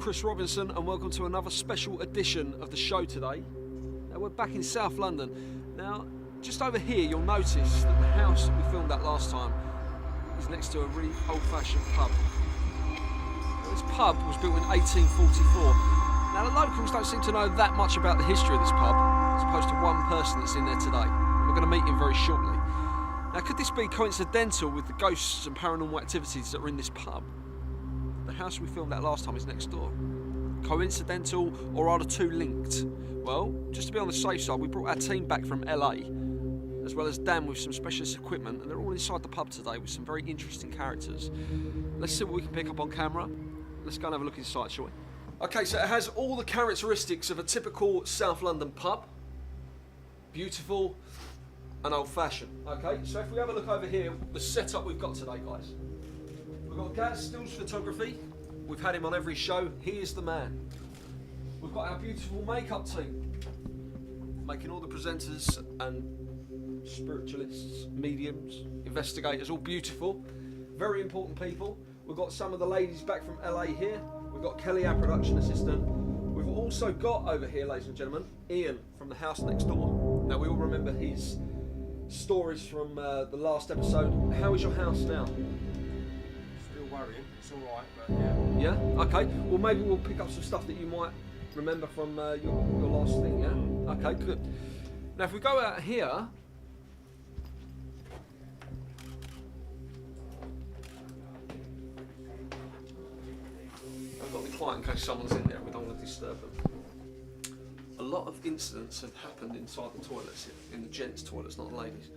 Chris Robinson and welcome to another special edition of the show today. Now we're back in South London. Now just over here you'll notice that the house that we filmed at last time is next to a really old-fashioned pub. Now, this pub was built in 1844. Now the locals don't seem to know that much about the history of this pub as opposed to one person that's in there today. We're going to meet him very shortly. Now could this be coincidental with the ghosts and paranormal activities that are in this pub? The house we filmed at last time is next door. Coincidental, or are the two linked? Well, just to be on the safe side, we brought our team back from LA, as well as Dan with some specialist equipment, and they're all inside the pub today with some very interesting characters. Let's see what we can pick up on camera. Let's go and have a look inside, shall we? Okay, so it has all the characteristics of a typical South London pub. Beautiful and old-fashioned. Okay, so if we have a look over here, the setup we've got today, guys. We've got Gaz, stills photography. We've had him on every show. He is the man. We've got our beautiful makeup team, making all the presenters and spiritualists, mediums, investigators, all beautiful. Very important people. We've got some of the ladies back from LA here. We've got Kelly, our production assistant. We've also got over here, ladies and gentlemen, Ian from the house next door. Now we all remember his stories from the last episode. How is your house now? Worrying. It's all right, but yeah. Yeah? Okay. Well, maybe we'll pick up some stuff that you might remember from your last thing, yeah? Okay, good. Now, if we go out here... I've got to be quiet in case someone's in there. We don't want to disturb them. A lot of incidents have happened inside the toilets here, in the gents' toilets, not the ladies.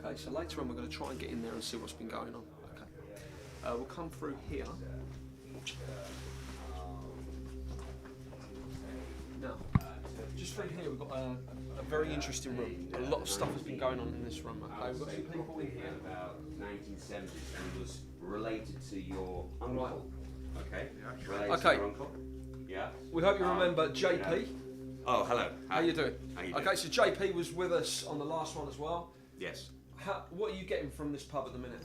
Okay, so later on we're going to try and get in there and see what's been going on. We'll come through here. Now, just through here we've got a very interesting room. A lot of stuff has been going on in this room. Okay, we've got some people in here. About 1970s and was related to your uncle. Okay. Related Okay. To your uncle. Yeah. We hope you remember JP. Oh, hello. How you doing? How you doing? Okay, so JP was with us on the last one as well. Yes. What are you getting from this pub at the minute?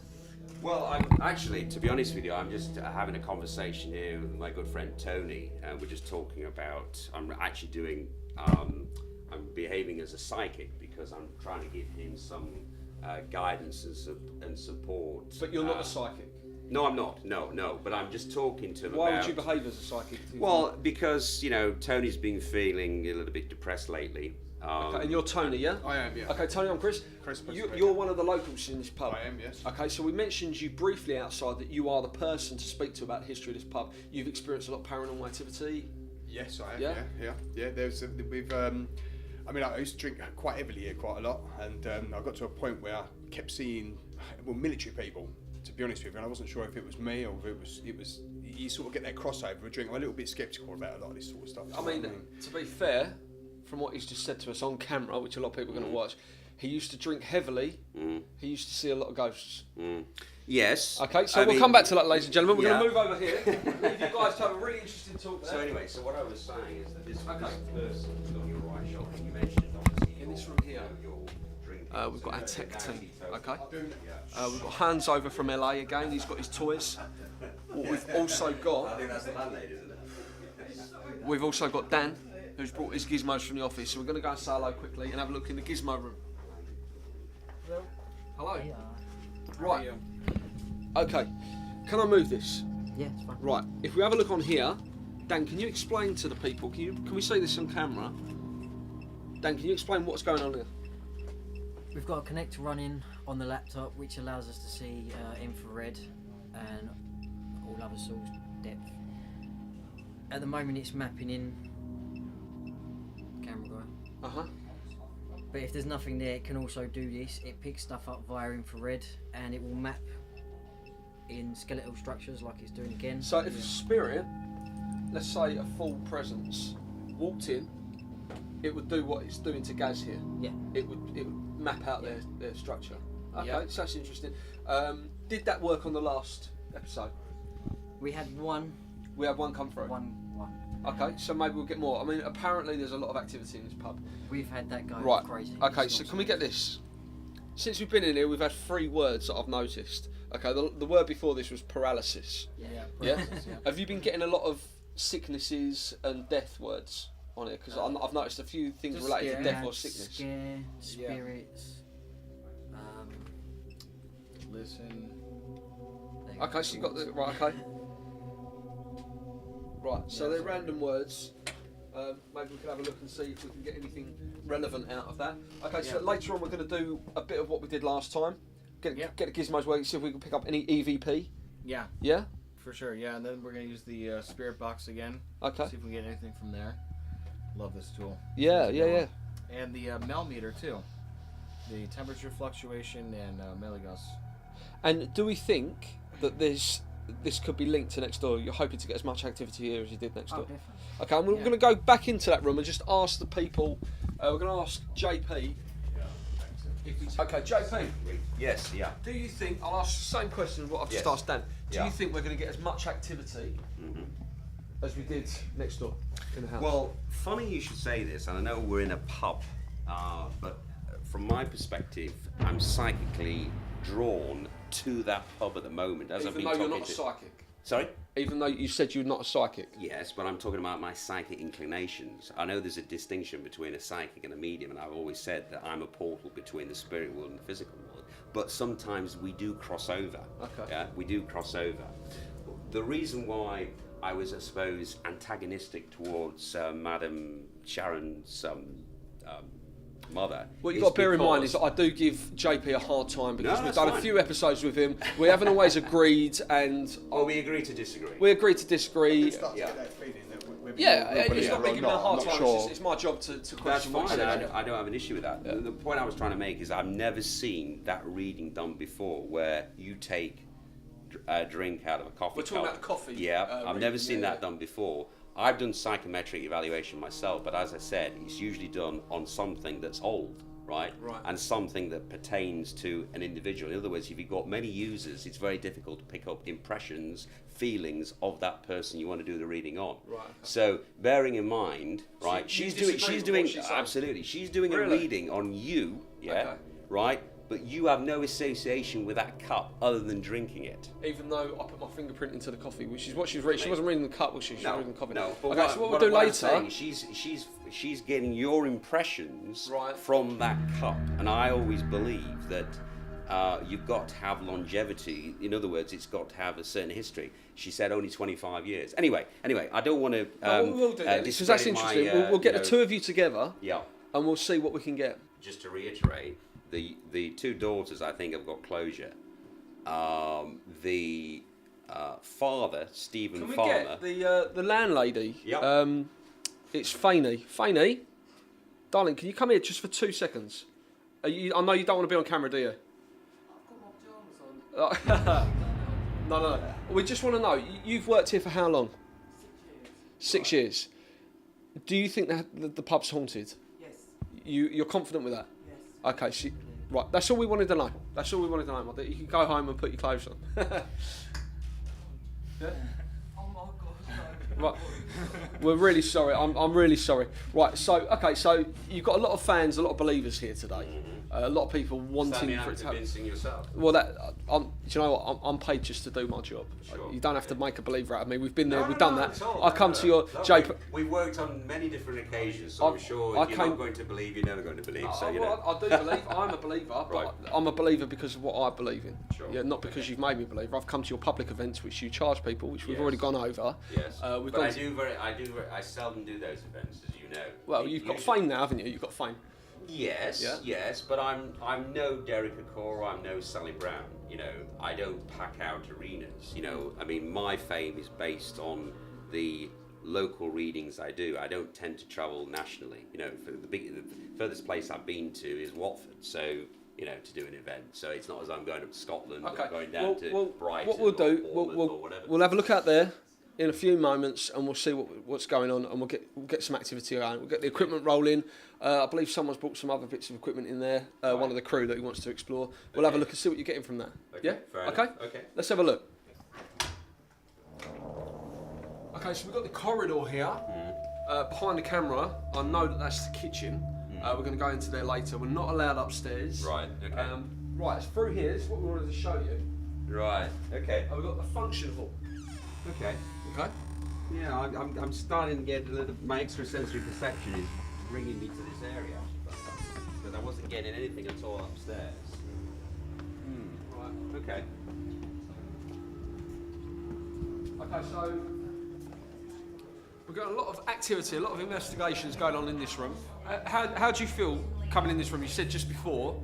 Well, I'm actually, to be honest with you, I'm just having a conversation here with my good friend Tony, and we're just talking about. I'm actually doing. I'm behaving as a psychic because I'm trying to give him some guidance and support. But you're not a psychic. No, I'm not. No. But I'm just talking to him. Why about, would you behave as a psychic? Well, because Tony's been feeling a little bit depressed lately. Okay, and you're Tony, yeah? I am, yeah. Okay, Tony, I'm Chris. Chris, You're one of the locals in this pub. I am, yes. Okay, so we mentioned you briefly outside that you are the person to speak to about the history of this pub. You've experienced a lot of paranormal activity. Yes, I am. Yeah? Yeah. There's we've. I used to drink quite heavily here, quite a lot, and I got to a point where I kept seeing military people. To be honest with you, and I wasn't sure if it was me or if it was. You sort of get that crossover with drink. I'm a little bit sceptical about a lot of this sort of stuff. I mean, to be fair, from what he's just said to us on camera, which a lot of people are going to watch, he used to drink heavily. He used to see a lot of ghosts. Yes. Okay, so we'll come back to that, ladies and gentlemen. We're going to move over here. Leave you guys to have a really interesting talk there. So anyway, what I was saying is that this person who's on your right shoulder, you mentioned obviously In this room here, your we've got our tech team. Okay. We've got Hans over from LA again. He's got his toys. What we've also got. I think that's the landlady, isn't it? We've also got Dan, who's brought his gizmos from the office. So we're going to go and say hello quickly and have a look in the gizmo room. Hello. Right. Okay. Can I move this? Yeah, it's fine. Right. If we have a look on here, Dan, can you explain to the people? Can we see this on camera? Dan, can you explain what's going on here? We've got a connector running on the laptop, which allows us to see infrared and all other source depth. At the moment, it's mapping in camera guy. But if there's nothing there, it can also do this. It picks stuff up via infrared, and it will map in skeletal structures like it's doing again. So if a spirit, let's say a full presence, walked in, it would do what it's doing to Gaz here. Yeah. It would map out their structure. Okay, Yeah. so that's interesting. Did that work on the last episode? We had one. We had one come through. One. Okay, so maybe we'll get more. I mean, apparently there's a lot of activity in this pub. We've had that guy Right. crazy. Okay, It's so not can we get this? Since we've been in here, we've had 3 words that I've noticed. Okay, the word before this was paralysis. Yeah. Yeah? paralysis, yeah. Have you been getting a lot of sicknesses and death words on it? Because I've noticed a few things Just related to death or mad, sickness. Scare, spirits. Listen. Okay, so you got the right. Okay. Right. So Yeah, they're sorry. random words. Maybe we can have a look and see if we can get anything relevant out of that. Okay. So Yeah. later on, we're going to do a bit of what we did last time. Get Yeah. the gizmos working. See if we can pick up any EVP. Yeah, Yeah. for sure. Yeah, and then we're gonna use the spirit box again. Okay. See if we can get anything from there. Love this tool. Yeah. It's a Yeah. good Yeah. one. And the mel meter too. The temperature fluctuation and milligauss. And do we think that this could be linked to next door? You're hoping to get as much activity here as you did next Oh, door. definitely. Okay, and we're Yeah. going to go back into that room and just ask the people. We're going to ask JP. Okay, JP. Yes, yeah. Do you think? I'll ask the same question as what I've just Yes. asked Dan. Do Yeah. you think we're going to get as much activity as we did next door in the house? Well, funny you should say this, and I know we're in a pub, but from my perspective, I'm psychically drawn to that pub at the moment. As I've even been though you're talking not a to. psychic. Sorry? Even though you said you're not a psychic. Yes, but I'm talking about my psychic inclinations. I know there's a distinction between a psychic and a medium, and I've always said that I'm a portal between the spirit world and the physical world. But sometimes we do cross over. Okay. Yeah, we do cross over. The reason why I was, I suppose, antagonistic towards Madam Sharon's mother. What you've is got to bear in mind is because- that I do give JP a hard time because No, we've that's done a fine. few episodes with him. We haven't always agreed, and Well, we agree to disagree. we agreed to I disagree. do start to Yeah. get that feeling that we're Yeah, we're it's not me or giving him a not, hard I'm not time. sure. It's my job to That's question what he fine. says. I don't have an issue with that. The point I was trying to make is I've never seen that reading done before, where you take a drink out of a coffee We're talking cup. about the coffee, Yeah, I've reading, never seen yeah, that done before. I've done psychometric evaluation myself, but as I said, it's usually done on something that's old, right? Right. And something that pertains to an individual. In other words, if you've got many users, it's very difficult to pick up impressions, feelings of that person you want to do the reading on. Right, okay. So, bearing in mind, right, you she's disagree doing, with doing, what she's saying? absolutely, she's doing Really? a reading on you, yeah, Okay. right? But you have no association with that cup other than drinking it. Even though I put my fingerprint into the coffee, which is what she was reading. She wasn't reading the cup, was she? She was reading the coffee. No. But Okay, so what we'll do I'm later. saying is she's getting your impressions Right. from that cup, and I always believe that you've got to have longevity. In other words, it's got to have a certain history. She said only 25 years. Anyway, I don't want to. No, we'll do that because that's interesting. We'll get the two of you together, Yeah. and we'll see what we can get. Just to reiterate, the two daughters I think have got closure. The father, Stephen Can we Farmer. get the landlady? Yep. It's Faney. Faney, darling, can you come here just for 2 seconds? I know you don't want to be on camera, do you? I've got my pyjamas on. No. We just want to know. You've worked here for how long? 6 years. Do you think that the pub's haunted? Yes. You're confident with that? Yes. Okay, right. That's all we wanted to know. That's all we wanted to know. You can go home and put your clothes on. Yeah? Oh my god. No. Right. We're really sorry. I'm really sorry. Right. So you've got a lot of fans, a lot of believers here today. A lot of people wanting for it to happen. convincing yourself. Well, do you know what? I'm paid just to do my job. Sure. You don't have to make a believer out of me. We've been there. No, we've no, done no, that. at all. I come to your JP. We've worked on many different occasions, so I'm sure I if you're came- not going to believe, you're never going to believe. So you Well, know. I do believe. I'm a believer, but Right. I'm a believer because of what I believe in. Sure. Yeah, not because you've made me a believer. I've come to your public events, which you charge people, which we've Yes. already gone over. Yes. We've but gone. I seldom do those events, as you know. Well, you've got fame now, haven't you? You've got fame. Yes, Yeah? yes, but I'm no Derek Okoro, I'm no Sally Brown. You know, I don't pack out arenas. You know, I mean, my fame is based on the local readings I do. I don't tend to travel nationally. You know, for the furthest place I've been to is Watford. So, you know, to do an event. So it's not as I'm going up to Scotland or going down to Brighton what we'll do, or Bournemouth or whatever. we'll have a look out there in a few moments, and we'll see what's going on, and we'll get some activity around. We'll get the equipment rolling. I believe someone's brought some other bits of equipment in there. One of the crew that he wants to explore. We'll have a look and see what you're getting from that. Okay, Yeah. fair Okay. enough. Okay. Let's have a look. Okay, so we've got the corridor here. Behind the camera, I know that's the kitchen. We're going to go into there later. We're not allowed upstairs. Right, okay. Right, it's through here. This is what we wanted to show you. Right, okay. We've got the function hall. Okay. Okay. Yeah, I'm starting to get a little. My extrasensory perception is bringing me to this area, but I wasn't getting anything at all upstairs. Right. Okay. Okay, so we've got a lot of activity, a lot of investigations going on in this room. How do you feel coming in this room? You said just before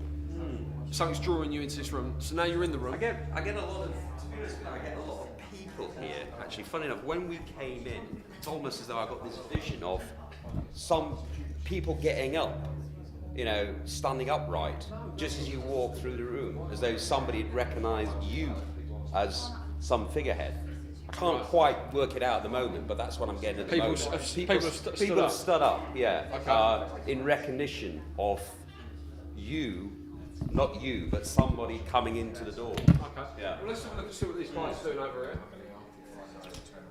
something's drawing you into this room, so now you're in the room. I get a lot of. To be honest, I get a lot of people here. Actually, funny enough, when we came in, it's almost as though I got this vision of some people getting up, standing upright, just as you walk through the room, as though somebody had recognised you as some figurehead. I can't quite work it out at the moment, but that's what I'm getting at the moment. People People have stood up, yeah, in recognition of you, not you, but somebody coming into the door. Okay. Yeah. Well, let's have a look and see what these guys are doing over here.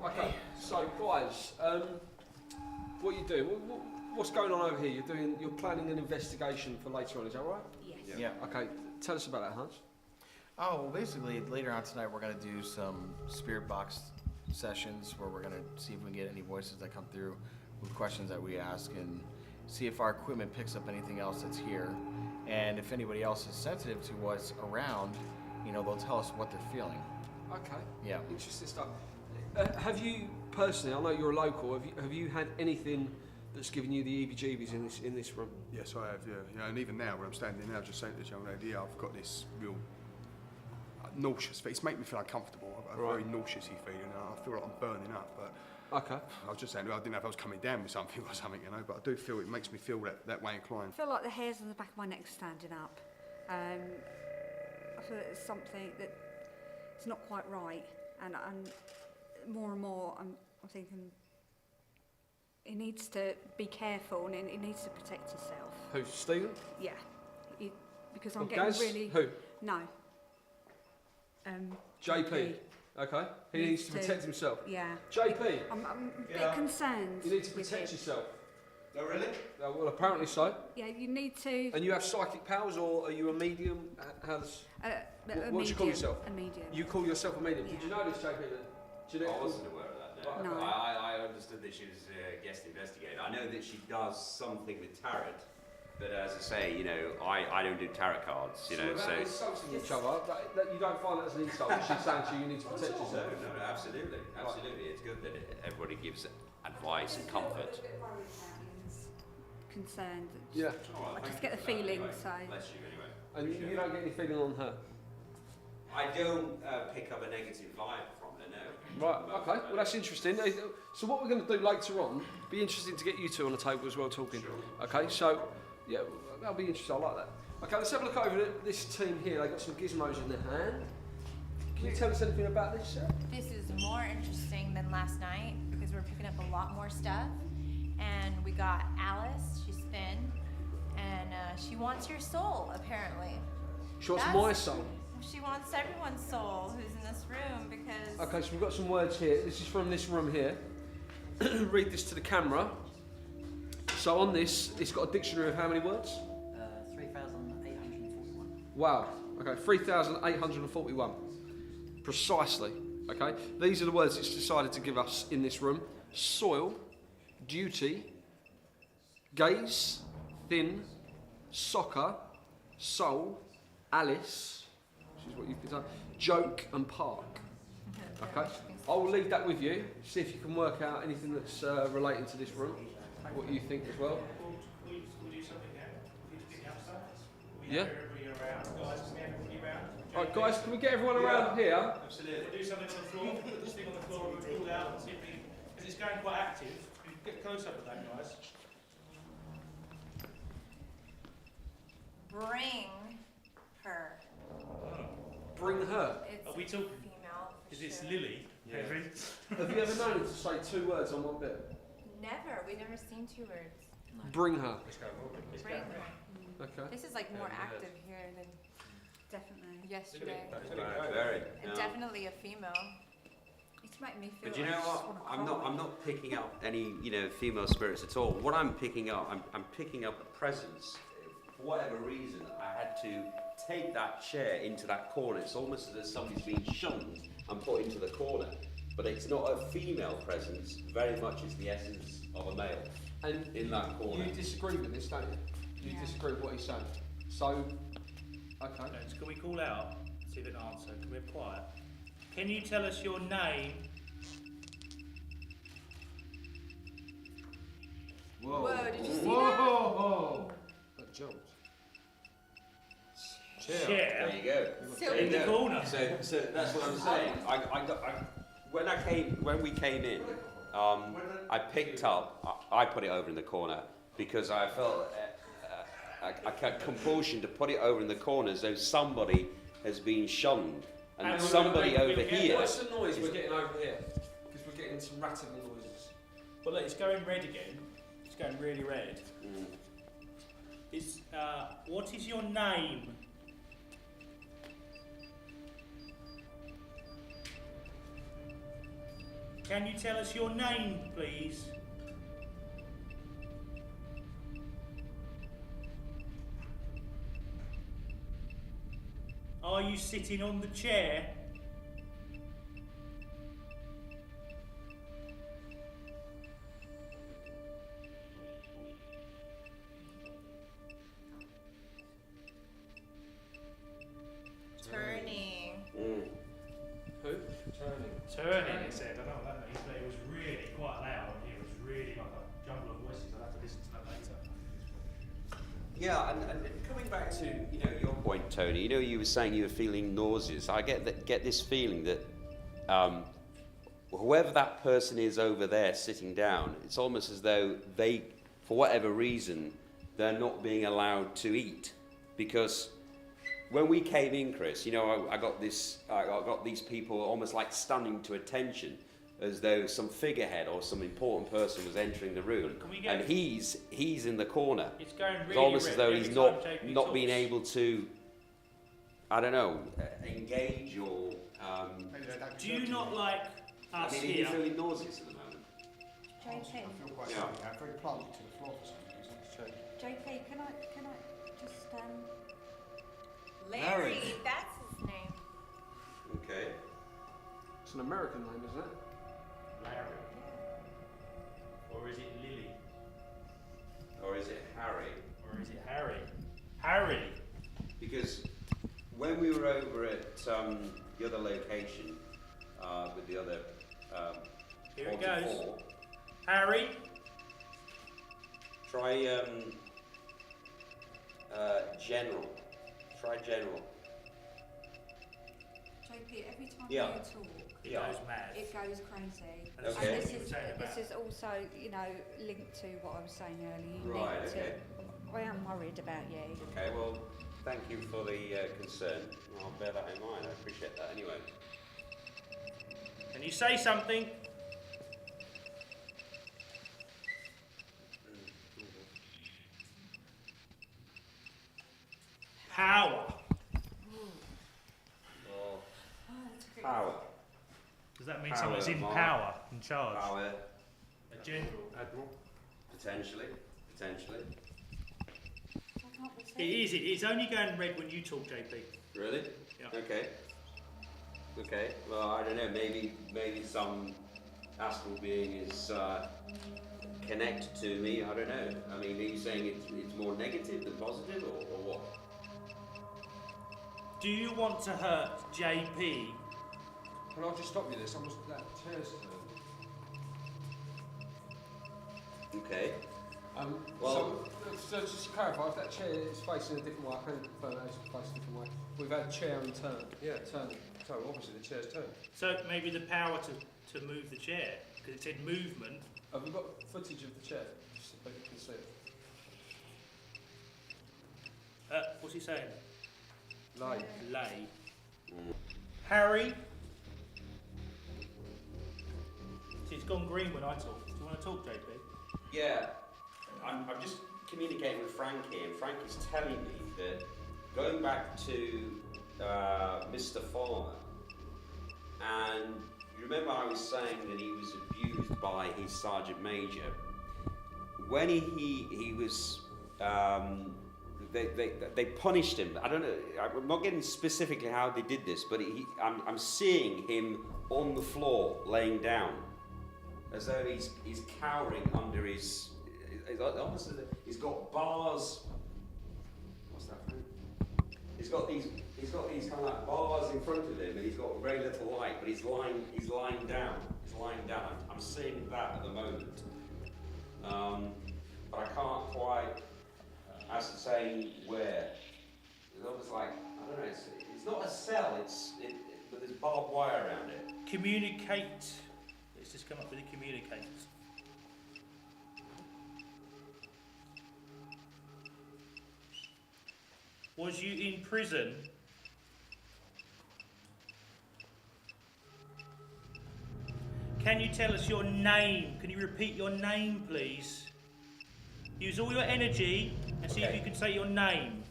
Okay, so guys, what are you doing? What's going on over here? You're planning an investigation for later on, is that right? Yes. Yeah. Okay, tell us about that, Hans. Oh, well, basically, later on tonight, we're going to do some spirit box sessions where we're going to see if we can get any voices that come through with questions that we ask and see if our equipment picks up anything else that's here. And if anybody else is sensitive to what's around, they'll tell us what they're feeling. Okay. Yeah. Interesting stuff. Have you personally? I know you're a local. Have you had anything that's given you the EBGBs in this room? Yes, I have. Yeah. And even now, when I'm standing now, just saying to this young lady, I've got this real nauseous. It's making me feel uncomfortable. I've got a very nauseous-y feeling. I feel like I'm burning up. But Okay. I was just saying, I didn't know if I was coming down with something or something, but I do feel it makes me feel that way inclined. I feel like the hairs on the back of my neck standing up. I feel that there's something that it's not quite right, and more and more I'm thinking he needs to be careful and he needs to protect himself. Who? Stephen? Yeah, because I'm Oh, getting Gaz? really Who? no. JP. Okay. He needs to protect himself. Yeah. JP. I'm a bit concerned. You need to with protect it. yourself. Oh, really? Well, apparently so. Yeah, you need to. And you have psychic powers, or are you a medium? How's A what do you call yourself? A medium. you call yourself a medium? Did Yeah. you know this, JP? I wasn't aware of that. No. I understood that she was a guest investigator. I know that she does something with tarot, but as I say, I don't do tarot cards. So without insulting each other, that you don't find that as an insult. She's saying to you, you need to protect yourself. No, absolutely. It's good that everybody gives advice and comfort. Concerned. Yeah. I just get the feeling. So. Bless you anyway. And you don't get any feeling on her. I don't pick up a negative vibe from her, no. Right, okay, well that's interesting. So what we're going to do later on, be interesting to get you two on the table as well talking. Sure. Okay, so, yeah, that'll be interesting, I like that. Okay, let's have a look over at this team here. They've got some gizmos in their hand. Can you tell us anything about this, Sarah? This is more interesting than last night because we're picking up a lot more stuff. And we got Alice, she's thin, and she wants your soul, apparently. She wants my soul. She wants everyone's soul who's in this room because... Okay, so we've got some words here. This is from this room here. Read this to the camera. So on this, it's got a dictionary of how many words? 3,841. Wow. Okay, 3,841. Precisely. Okay, these are the words it's decided to give us in this room: soil, duty, gaze, thin, soccer, soul, Alice, which is what you've done, joke, and park. Okay, I'll leave that with you. See if you can work out anything that's relating to this room. What you think as well. We'll do something now. We'll pick up stuff. Yeah. Everybody around. Guys, can everybody around? All right, guys, can we get everyone around here? Absolutely. We'll do something on the floor. Put this thing on the floor and we'll pull out and see if we can, because it's going quite active. We can get close up with that, guys. Bring her. Bring her. It's Are we talking? female. Is it sure. Lily? Yeah. Have you ever known him to say 2 words on one bit? Never. We've never seen 2 words. Bring her. Bring her. Okay. This is like more active here than Definitely. yesterday. Very. And definitely a female. It's making me feel. But you know like I just what? wanna cry. I'm not picking up any female spirits at all. What I'm picking up, I'm picking up a presence. For whatever reason, I had to take that chair into that corner. It's almost as if somebody's been shunned and put into the corner. but it's not a female presence. Very much is the essence of a male. And in that corner. You disagree with this, don't you? You disagree with what he's saying. So, okay. Can we call out? See if it answer. Can we be quiet? Can you tell us your name? Whoa, did you see that? Whoa! That jumped. Chair. There you go. So In the corner. So that's what I'm saying. When we came in, I picked up. I put it over in the corner because I felt a compulsion to put it over in the corner as though somebody has been shunned, and somebody over here. What's the noise we're getting over here? Because we're getting some rattling noises. Well, look, it's going red again. It's going really red. What is your name? Can you tell us your name, please? Are you sitting on the chair? Turning. Who? Turning, it said. I don't know what that means, but it was really quite loud. It was really like a jumble of voices. I'll have to listen to that later. Yeah, and coming back to your point, Tony. You were saying you were feeling nauseous. I get this feeling that whoever that person is over there sitting down, it's almost as though they, for whatever reason, they're not being allowed to eat. Because when we came in, Chris, I got these people almost like standing to attention, as though some figurehead or some important person was entering the room, and he's in the corner. It's going really It's almost red as though every he's time not JP being talks. able to, I don't know, engage or. Do you not like us Are you here? feeling nauseous at the moment? JP, I feel quite Yeah. happy. I'm very planted to the floor for some reason. JP, can I just Larry, that's his name. Okay. It's an American name, isn't it? Larry. Or is it Lily? Or is it Harry? Or is it Harry? Harry! Because when we were over at the other location with the other Here it 44, goes. Harry! try general. Try general. JP, every time Yeah. you talk, It Yeah. goes mad. it goes crazy. And that's Okay. what And you were saying about. this is also, linked to what I was saying earlier. You Right, need okay. I am worried about you. Okay, well, thank you for the concern. I'll bear that in mind. I appreciate that anyway. Can you say something? Power. Or power. Does that mean Power, someone's in Mark. power, in charge? Power, A general. Admiral. potentially. I can't It receive. is. It's only going red when you talk, JP. Really? Yeah. Okay. Okay. Well, I don't know. Maybe some astral being is connected to me. I don't know. I mean, are you saying it's more negative than positive, or what? Do you want to hurt JP? Can I just stop you there? Someone's that chair's turned. Okay. Well, so just to clarify, if that chair is facing a different way, I can confirm that it's facing a different way. We've had chair and turn. Yeah, turning. So obviously the chair's turned. So maybe the power to move the chair, because it said movement. Have we got footage of the chair? Just so people can see it. What's he saying? Lay. Lay. Harry. See, it's gone green when I talk. Do you want to talk, JP? Yeah. I'm just communicating with Frank here, and Frank is telling me that going back to Mr. Farmer, and you remember I was saying that he was abused by his sergeant major. When he was they punished him. I don't know. I'm not getting specifically how they did this, but I'm seeing him on the floor, laying down, as though he's cowering under his. Almost, he's got bars. What's that? He's got these kind of like bars in front of him, and he's got very little light. But he's lying down. He's lying down. I'm seeing that at the moment, but I can't quite ascertain where. It's almost like, I don't know. It's not a cell. But there's barbed wire around it. Communicate. Let's just come up with a communicate. Was you in prison? Can you tell us your name? Can you repeat your name, please? Use all your energy and see if you can say your name.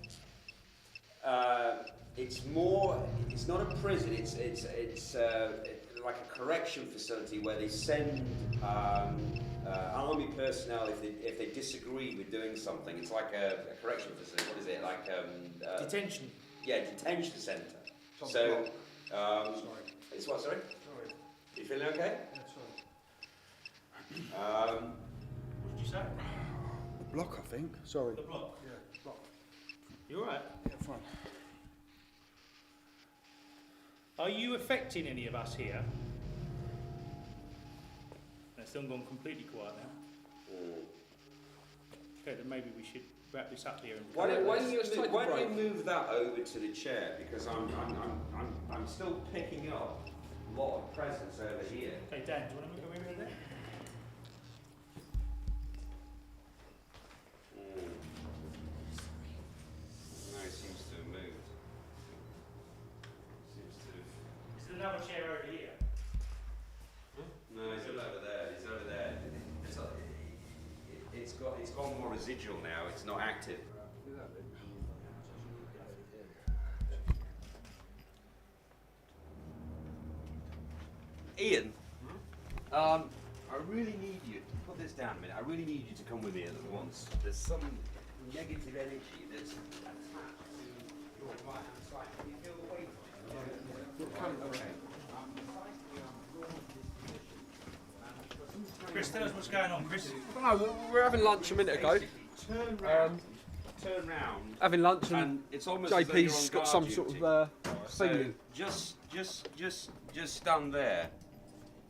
It's not a prison. It's like a correction facility where they send army personnel if they disagree with doing something. It's like a correction facility. What is it? Like Detention. Yeah, detention centre. So, sorry. It's what? Sorry. Sorry. You feeling okay? Yeah, sorry. What did you say? Block, I think. Sorry. The block. Yeah, block. You alright? Yeah, fine. Are you affecting any of us here? It's still gone completely quiet now. Okay, then maybe we should wrap this up here. And Why don't you move that over to the chair, because I'm still picking up a lot of presence over here. Okay, Dan, do you want to move over there? No, it seems to have moved. Is there another chair over here? No, he's still over there. He's over there. It's gone more residual now. It's not active. Ian, I really need you to put this down a minute. I really need you to come with me at once. There's some negative energy that's attached to your right hand side. Can you feel the weight on it? Okay. Chris, tell us what's going on, Chris. No, we're having lunch a minute ago. Turn round. Turn round. Having lunch and And it's almost as though you're JP's on got some guard sort duty. of So feeling. just stand there.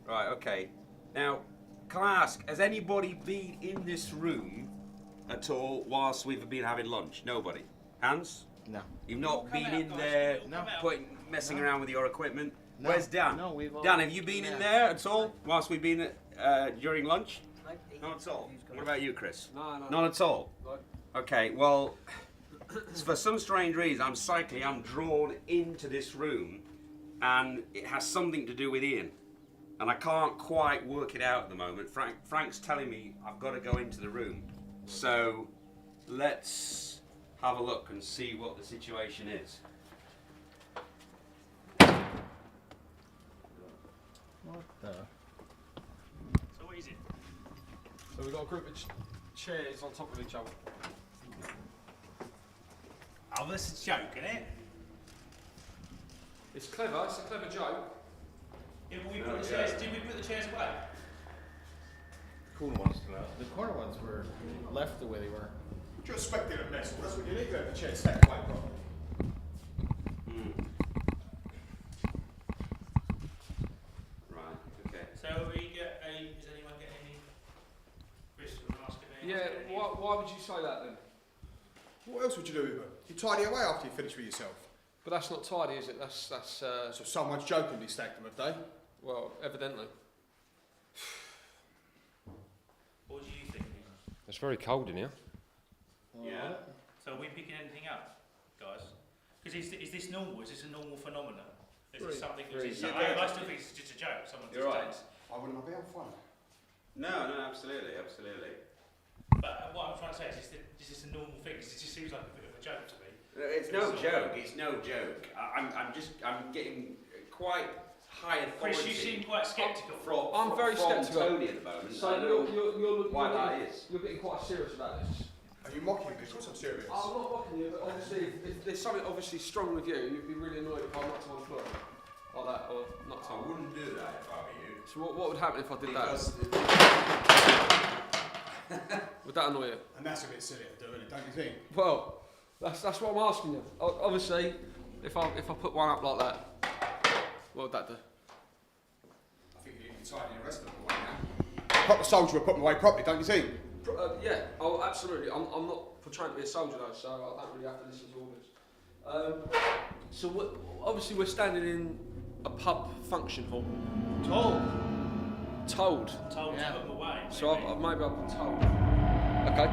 Right, okay. Now, can I ask, has anybody been in this room at all whilst we've been having lunch? Nobody? Hands? No. You've not been out, in guys. there No. messing around with your equipment? No. Where's Dan? No, we've all- Dan, have you been in there at all whilst we've been during lunch? Not at all. What about you, Chris? No. Not at all? No. Okay, well, for some strange reason, I'm drawn into this room, and it has something to do with Ian. And I can't quite work it out at the moment. Frank's telling me I've got to go into the room. So let's have a look and see what the situation is. What the? So what is it? So we've got a group of chairs on top of each other. Oh, this is a joke, isn't it? It's clever. It's a clever joke. Yeah, but we put the chairs. Did we put the chairs away? Corner ones still out. The corner ones were left the way they were. You're expecting a mess. That's what you need to have the chair stacked away properly. Right, okay. So we get a. Does anyone get any? Chris, will ask if anyone Yeah. get any? Why would you say that then? What else would you do with them? You tidy away after you finish with yourself. But that's not tidy, is it? That's So someone's jokingly stacked them, have they? well, evidently. What do you think? It's very cold in here. Yeah. So are we picking anything up, guys? Because is this normal? Is this a normal phenomenon? Is this something? Is this, I still think it's just a joke. Someone You're just right. takes. I wouldn't have been fun. No, absolutely. But what I'm trying to say is this a normal thing? 'Cause it just seems like a bit of a joke to me. It's no joke. It's no joke. I'm getting quite high authority. Chris, you seem quite sceptical. I'm very from sceptical. Tony at the moment. So I don't know you're why that is. You're getting quite serious about this. Are you mocking me? Of course I'm serious. I'm not mocking you, but obviously, if there's something obviously strong with you, you'd be really annoyed if I knocked on the floor. Like that, or knocked I on. wouldn't do that if I were you. So what would happen if I did Because that? Would that annoy you? And that's a bit silly to do, isn't it? Don't you think? Well, that's what I'm asking you. Obviously, if I put one up like that, what would that do? I think you can tidy the rest of them away now. A proper soldier would put them away properly, don't you think? Yeah, oh, absolutely. I'm not portraying to be a soldier though, so I don't really have to listen to orders. So obviously we're standing in a pub function hall. Told. Told to put them away. So maybe I've been told. Okay.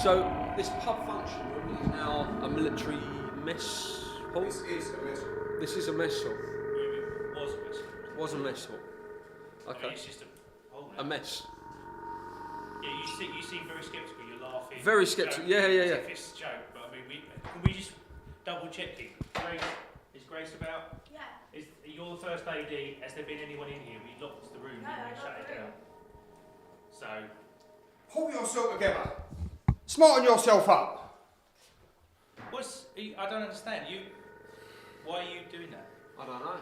So this pub function room is now a military mess hall. This is a mess. This is a mess hall. It was a mess. Was a mess hall. I mean, Okay. it's just a A mess. Yeah, you seem very sceptical. You're laughing. Very sceptical. Yeah. As if it's a joke, but I mean, can we just double check it? Is Grace about? Yeah. You're the first AD. Has there been anyone in here? We locked the room and we shut it down. So. Pull yourself together. Smarten yourself up. I don't understand. Why are you doing that, I don't know.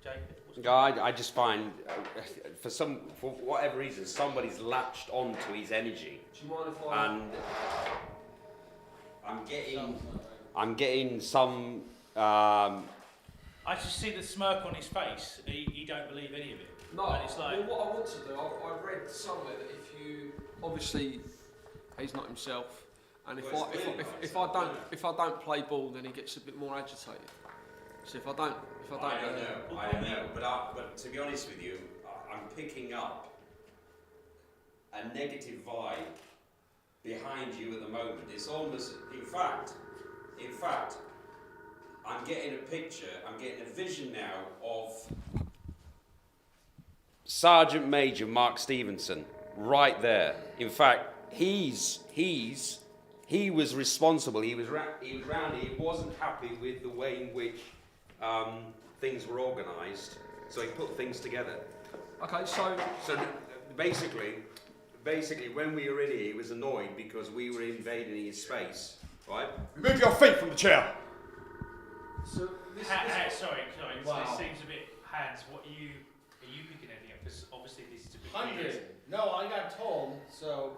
Jacob? I just find, for whatever reason, somebody's latched onto his energy, Do you mind if I? and I'm getting some. I just see the smirk on his face. He don't believe any of it. No, And it's like, well, what I want to do, I read somewhere that if you, obviously, he's not himself, and if I don't play ball, then he gets a bit more agitated. So if I don't I don't know, but to be honest with you, I'm picking up a negative vibe behind you at the moment. It's almost, in fact, I'm getting a picture, I'm getting a vision now of Sergeant Major Mark Stevenson right there. In fact, he was responsible. He was round. He wasn't happy with the way in which things were organised, so he put things together. Okay, so basically, when we were in here, he was annoyed because we were invading his space, right? Remove your feet from the chair. so this, sorry. Wow. This seems a bit hands. Are you picking anything up? Because obviously this is a bit 100. weird. No, I got told, so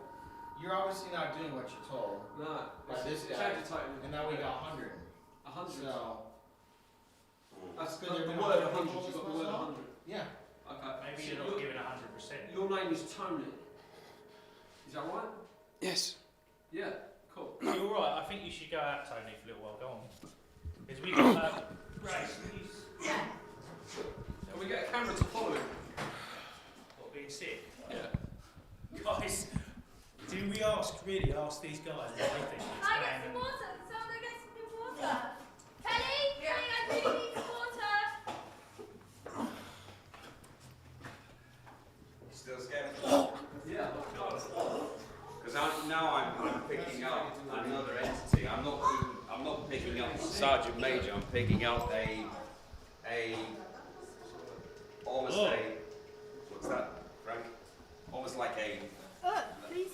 you're obviously not doing what you're told. no, By it's this guy. agitating. And now we got 100. 100. So, That's Because the they're gonna word have 100. people You've got the word as well? 100. yeah. Okay. Maybe So you're not giving 100%. your name is Tony. Is that right? Yes. Yeah. Cool. You're all right. I think you should go out, Tony, for a little while. Go on. Because we got Grace. Can we get a camera to follow him? What, being sick? Yeah. Guys, do we ask these guys what they think? I get some water. Someone get some water. Kelly, I really need some water. You still scared? Yeah. Because now I'm picking up another entity. I'm not picking up Sergeant Major. I'm picking up almost a what's that, Frank? Almost like a Please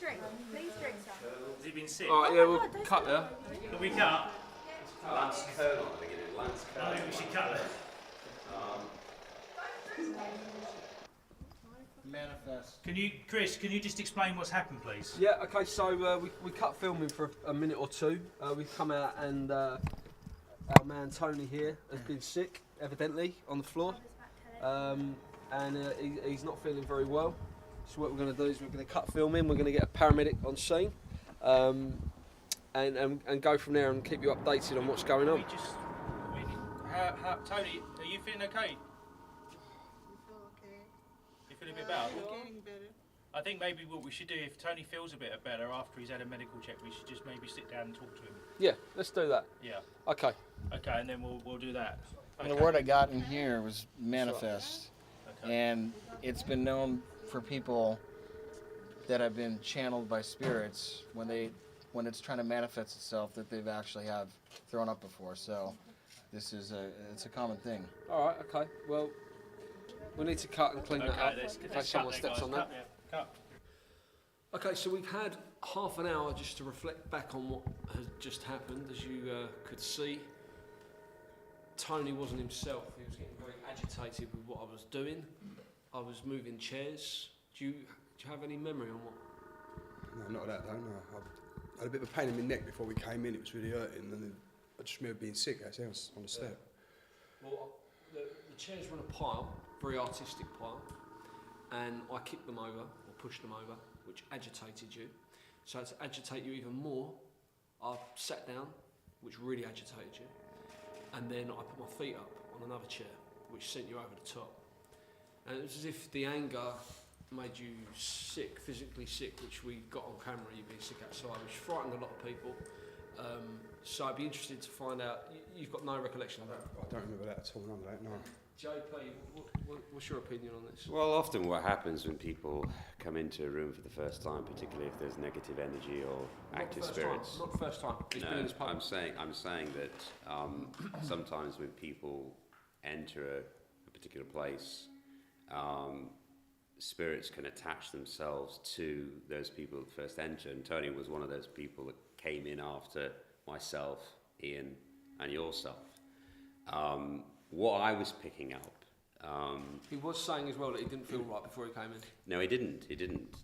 drink, sir. Has he been sick? All right. Yeah. We'll cut there. Can we cut? Lance Colonel. I think it is Lance I Colonel. think we should cut it. Manifest. Chris, can you just explain what's happened, please? Yeah. Okay. So we cut filming for a minute or two. We've come out and our man Tony here has been sick, evidently, on the floor, and he's not feeling very well. So what we're going to do is we're going to cut filming. We're going to get a paramedic on scene, and go from there and keep you updated on what's going on. Tony, are you feeling okay? You feeling a bit better? Getting better. I think maybe what we should do, if Tony feels a bit better after he's had a medical check, we should just maybe sit down and talk to him. Yeah. Let's do that. Yeah. Okay. Okay, and then we'll do that. And the word I got in here was manifest. Okay. And it's been known for people that have been channeled by spirits when it's trying to manifest itself that they've actually have thrown up before. So it's a common thing. All right. Okay. Well, we need to cut and clean that up let's in cut case someone there, steps guys. on that. Cut. Okay, so we've had half an hour just to reflect back on what had just happened. As you could see, Tony wasn't himself. He was getting very agitated with what I was doing. I was moving chairs. Do you have any memory on what? No, not that, no. I had a bit of a pain in my neck before we came in. It was really hurting, and then I just remember being sick actually on the step. Well, the chairs were in a pile, very artistic pile, and I kicked them over, or pushed them over, which agitated you. So to agitate you even more, I sat down, which really agitated you, and then I put my feet up on another chair, which sent you over the top. And it was as if the anger made you sick, physically sick, which we got on camera, you being sick outside, which frightened a lot of people. So I'd be interested to find out, you've got no recollection of that? I don't remember that at all, none of that, no. JP, what's your opinion on this? Well, often what happens when people come into a room for the first time, particularly if there's negative energy or active spirits. Not the first time. It's been in this pub. I'm saying that sometimes when people enter a particular place, spirits can attach themselves to those people that first enter, and Tony was one of those people that came in after myself, Ian, and yourself. What I was picking up. He was saying as well that he didn't feel right before he came in. No, he didn't.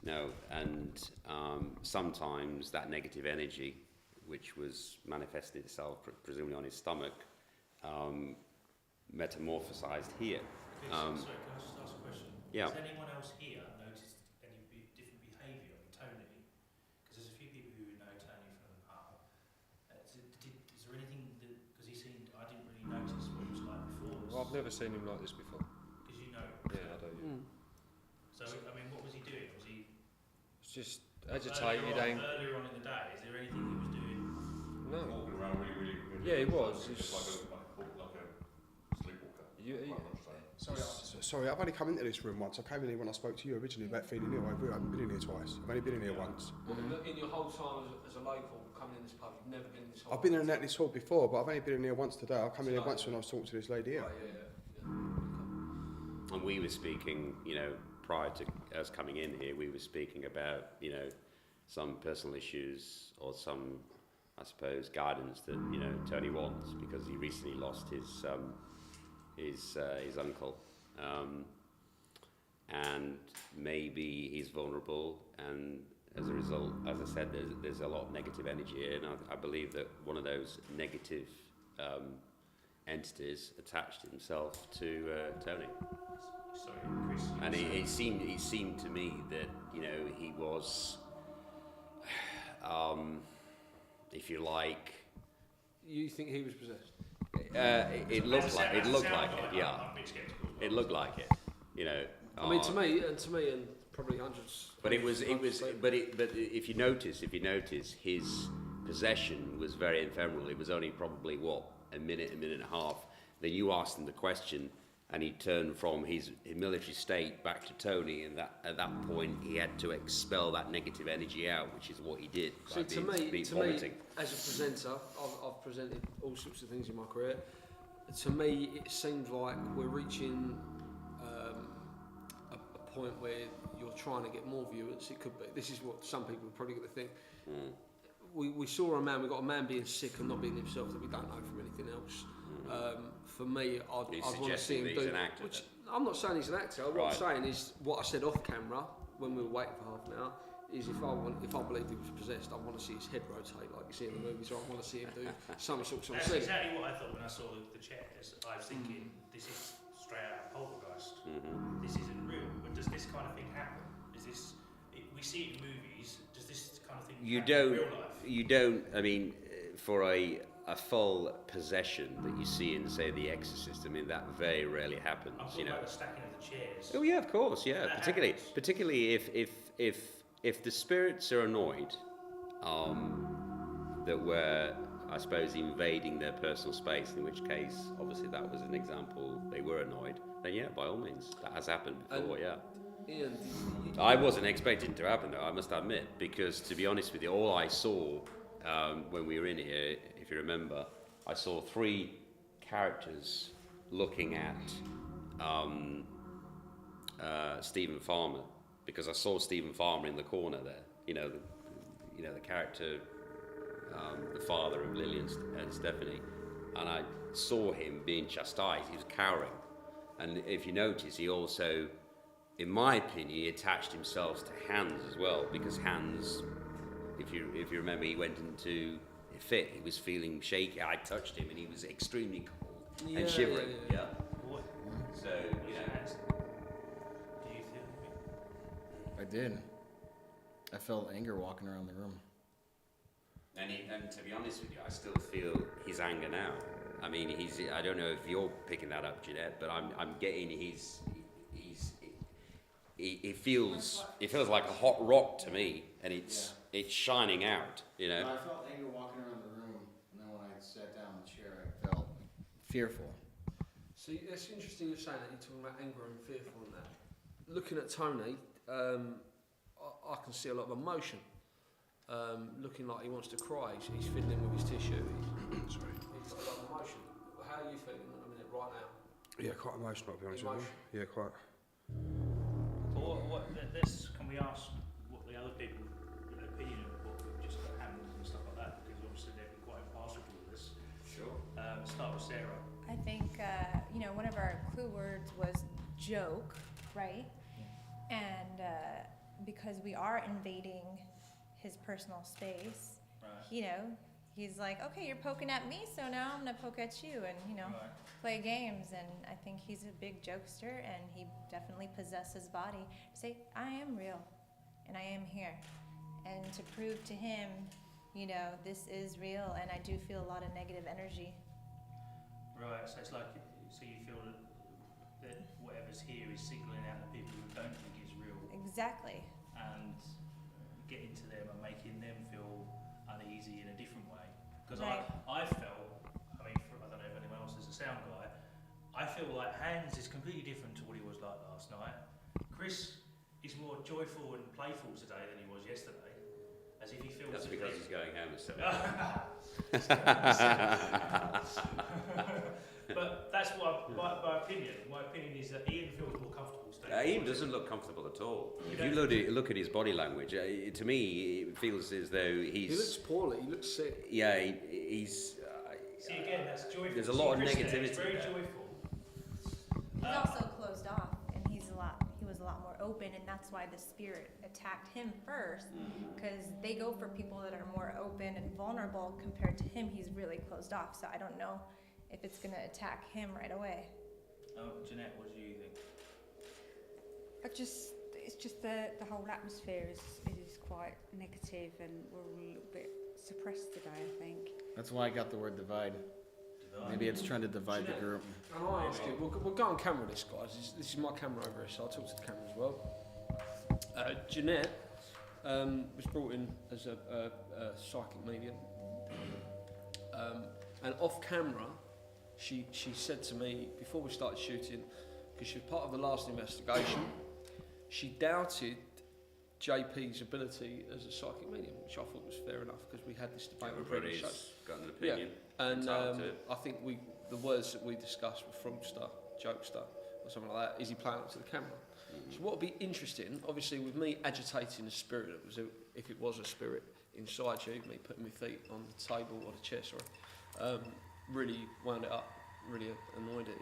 No, and sometimes that negative energy, which was manifested itself presumably on his stomach, metamorphosized here. Okay, sorry, can I just ask a question? Yeah. Has anyone else here noticed any different behaviour in Tony? Because there's a few people who know Tony from the pub. Is there anything that, because he seemed, I didn't really notice what he was like before. Well, I've never seen him like this before. Because you know. Yeah, I do. Yeah. So, I mean, what was he doing? Was he It's just agitated. earlier on in the day, is there anything he was doing? No. Walking around really Yeah, he was. Just like a sleepwalker. Sorry, I've only come into this room once. I came in here when I spoke to you originally about feeling ill. I haven't been in here twice. I've only been in here once. In your whole time as a local coming in this pub, you've never been in this hall? I've been in this hall before, but I've only been in here once today. I come in here once when I was talking to this lady here. Right, yeah. And we were speaking, prior to us coming in here, we were speaking about, some personal issues or some, I suppose, guidance that, Tony wants, because he recently lost his uncle. And maybe he's vulnerable, and as a result, as I said, there's a lot of negative energy here, and I believe that one of those negative entities attached himself to Tony. Sorry, Chris. And it seemed to me that he was, if you like. You think he was possessed? It looked like it. Yeah, I'm a bit sceptical. it looked like it. I mean, to me, and probably hundreds. But but if you notice, his possession was very ephemeral. It was only probably a minute and a half. Then you asked him the question, and he turned from his military state back to Tony, and at that point he had to expel that negative energy out, which is what he did. See, to me, as a presenter, I've presented all sorts of things in my career. To me, it seems like we're reaching a point where you're trying to get more viewers. It could be. This is what some people are probably going to think. We saw a man. We got a man being sick and not being himself that we don't know from anything else. For me, I'd want to see him do. An actor, which I'm not saying he's an actor. What I'm saying is what I said off camera when we were waiting for half an hour. Is if I believed he was possessed, I want to see his head rotate like you see in the movies, or I want to see him do some sort of That's thing. exactly what I thought when I saw the chairs. I was thinking, this is straight out of Poltergeist. This isn't real. But does this kind of thing happen? We see it in movies. Does this kind of thing happen in real life? You don't. I mean, for a full possession that you see in, say, The Exorcist, I mean, that very rarely happens. I'm talking about the stacking of the chairs. Oh yeah, of course, yeah. That Particularly if the spirits are annoyed, that were, I suppose, invading their personal space, in which case, obviously, that was an example, they were annoyed, then yeah, by all means, that has happened before, yeah. Ian, I wasn't expecting it to happen, though, I must admit, because, to be honest with you, all I saw when we were in here, if you remember, I saw 3 characters looking at Stephen Farmer, because I saw Stephen Farmer in the corner there, the character, the father of Lily and Stephanie, and I saw him being chastised. He was cowering, and if you notice, he also, in my opinion, he attached himself to Hans as well, because Hans, if you remember, he went into a fit. He was feeling shaky. I touched him, and he was extremely cold and shivering. Yeah. What? So Do you feel? I did. I felt anger walking around the room. And to be honest with you, I still feel his anger now. I mean, I don't know if you're picking that up, Jeanette, but I'm getting it feels like a hot rock to me, and it's shining out, I felt anger walking around the room, and then when I sat down in the chair, I felt fearful. See, it's interesting you're saying that, you're talking about anger and fearful and that. Looking at Tony, I can see a lot of emotion. Looking like he wants to cry. He's fiddling with his tissue. He's got a lot of emotion. How are you feeling at the minute, right now? Yeah, quite emotional, to be honest with you. Yeah, quite. Can we ask what the other people, opinion of what we've just got happened and stuff like that? Because obviously they've been quite impartial with this. Sure. Start with Sarah. I think, one of our clue words was joke, right? And because we are invading his personal space, Right. He's like, okay, you're poking at me, so now I'm gonna poke at you, and Right. play games. And I think he's a big jokester, and he definitely possessed his body to say, I am real, and I am here, and to prove to him, this is real, and I do feel a lot of negative energy. Right, so it's like, so you feel that whatever's here is signaling out the people who don't think it's real, Exactly. and getting to them and making them feel uneasy in a different way. Because Right. I felt, I don't know if anyone else is a sound guy, I feel like Hans is completely different to what he was like last night. Chris is more joyful and playful today than he was yesterday, as if he feels... That's because he's going home at 7. But that's what my opinion. My opinion is that Ian feels more comfortable staying. Ian doesn't look comfortable at all. If you look at his body language, to me, it feels as though He looks poorly, he looks sick. Yeah, he's. See again, that's joyful. There's a lot of Chris there, negativity He's very there. joyful. He's also closed off, and he was a lot more open, and that's why the spirit attacked him first, because they go for people that are more open and vulnerable. Compared to him, he's really closed off. So I don't know if it's gonna attack him right away. Jeanette, what do you think? It's just the whole atmosphere is quite negative, and we're all a little bit suppressed today, I think. That's why I got the word divide. Maybe it's trying to divide the group. And I ask you, we'll go on camera this, guys. This is my camera over here, so I'll talk to the camera as well. Jeanette was brought in as a psychic medium. And off camera, she said to me, before we started shooting, because she was part of the last investigation, she doubted JP's ability as a psychic medium, which I thought was fair enough, because we had this debate on previous shows. Got an opinion. And I think the words that we discussed were fraudster, jokester, or something like that. Is he playing up to the camera? So what would be interesting, obviously, with me agitating the spirit, that was if it was a spirit inside you, me putting my feet on the table or the chair, really wound it up, really annoyed it,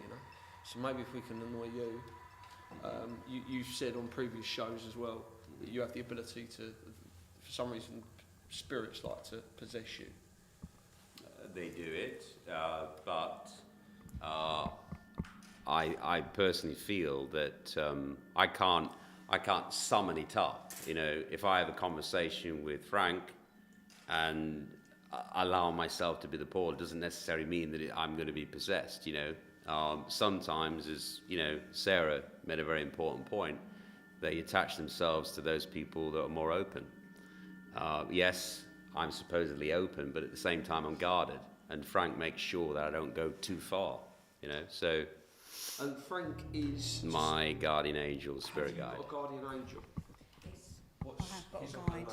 So maybe if we can annoy you, you've said on previous shows as well that you have the ability to, for some reason, spirits like to possess you. They do it, but I personally feel that I can't summon it up. If I have a conversation with Frank and allow myself to be the Paul, it doesn't necessarily mean that I'm going to be possessed. Sometimes, as Sarah made a very important point, they attach themselves to those people that are more open. Yes, I'm supposedly open, but at the same time I'm guarded, and Frank makes sure that I don't go too far, so... And Frank is... my guardian angel, spirit guide. Got a guardian angel? Yes, What's I have got his a name?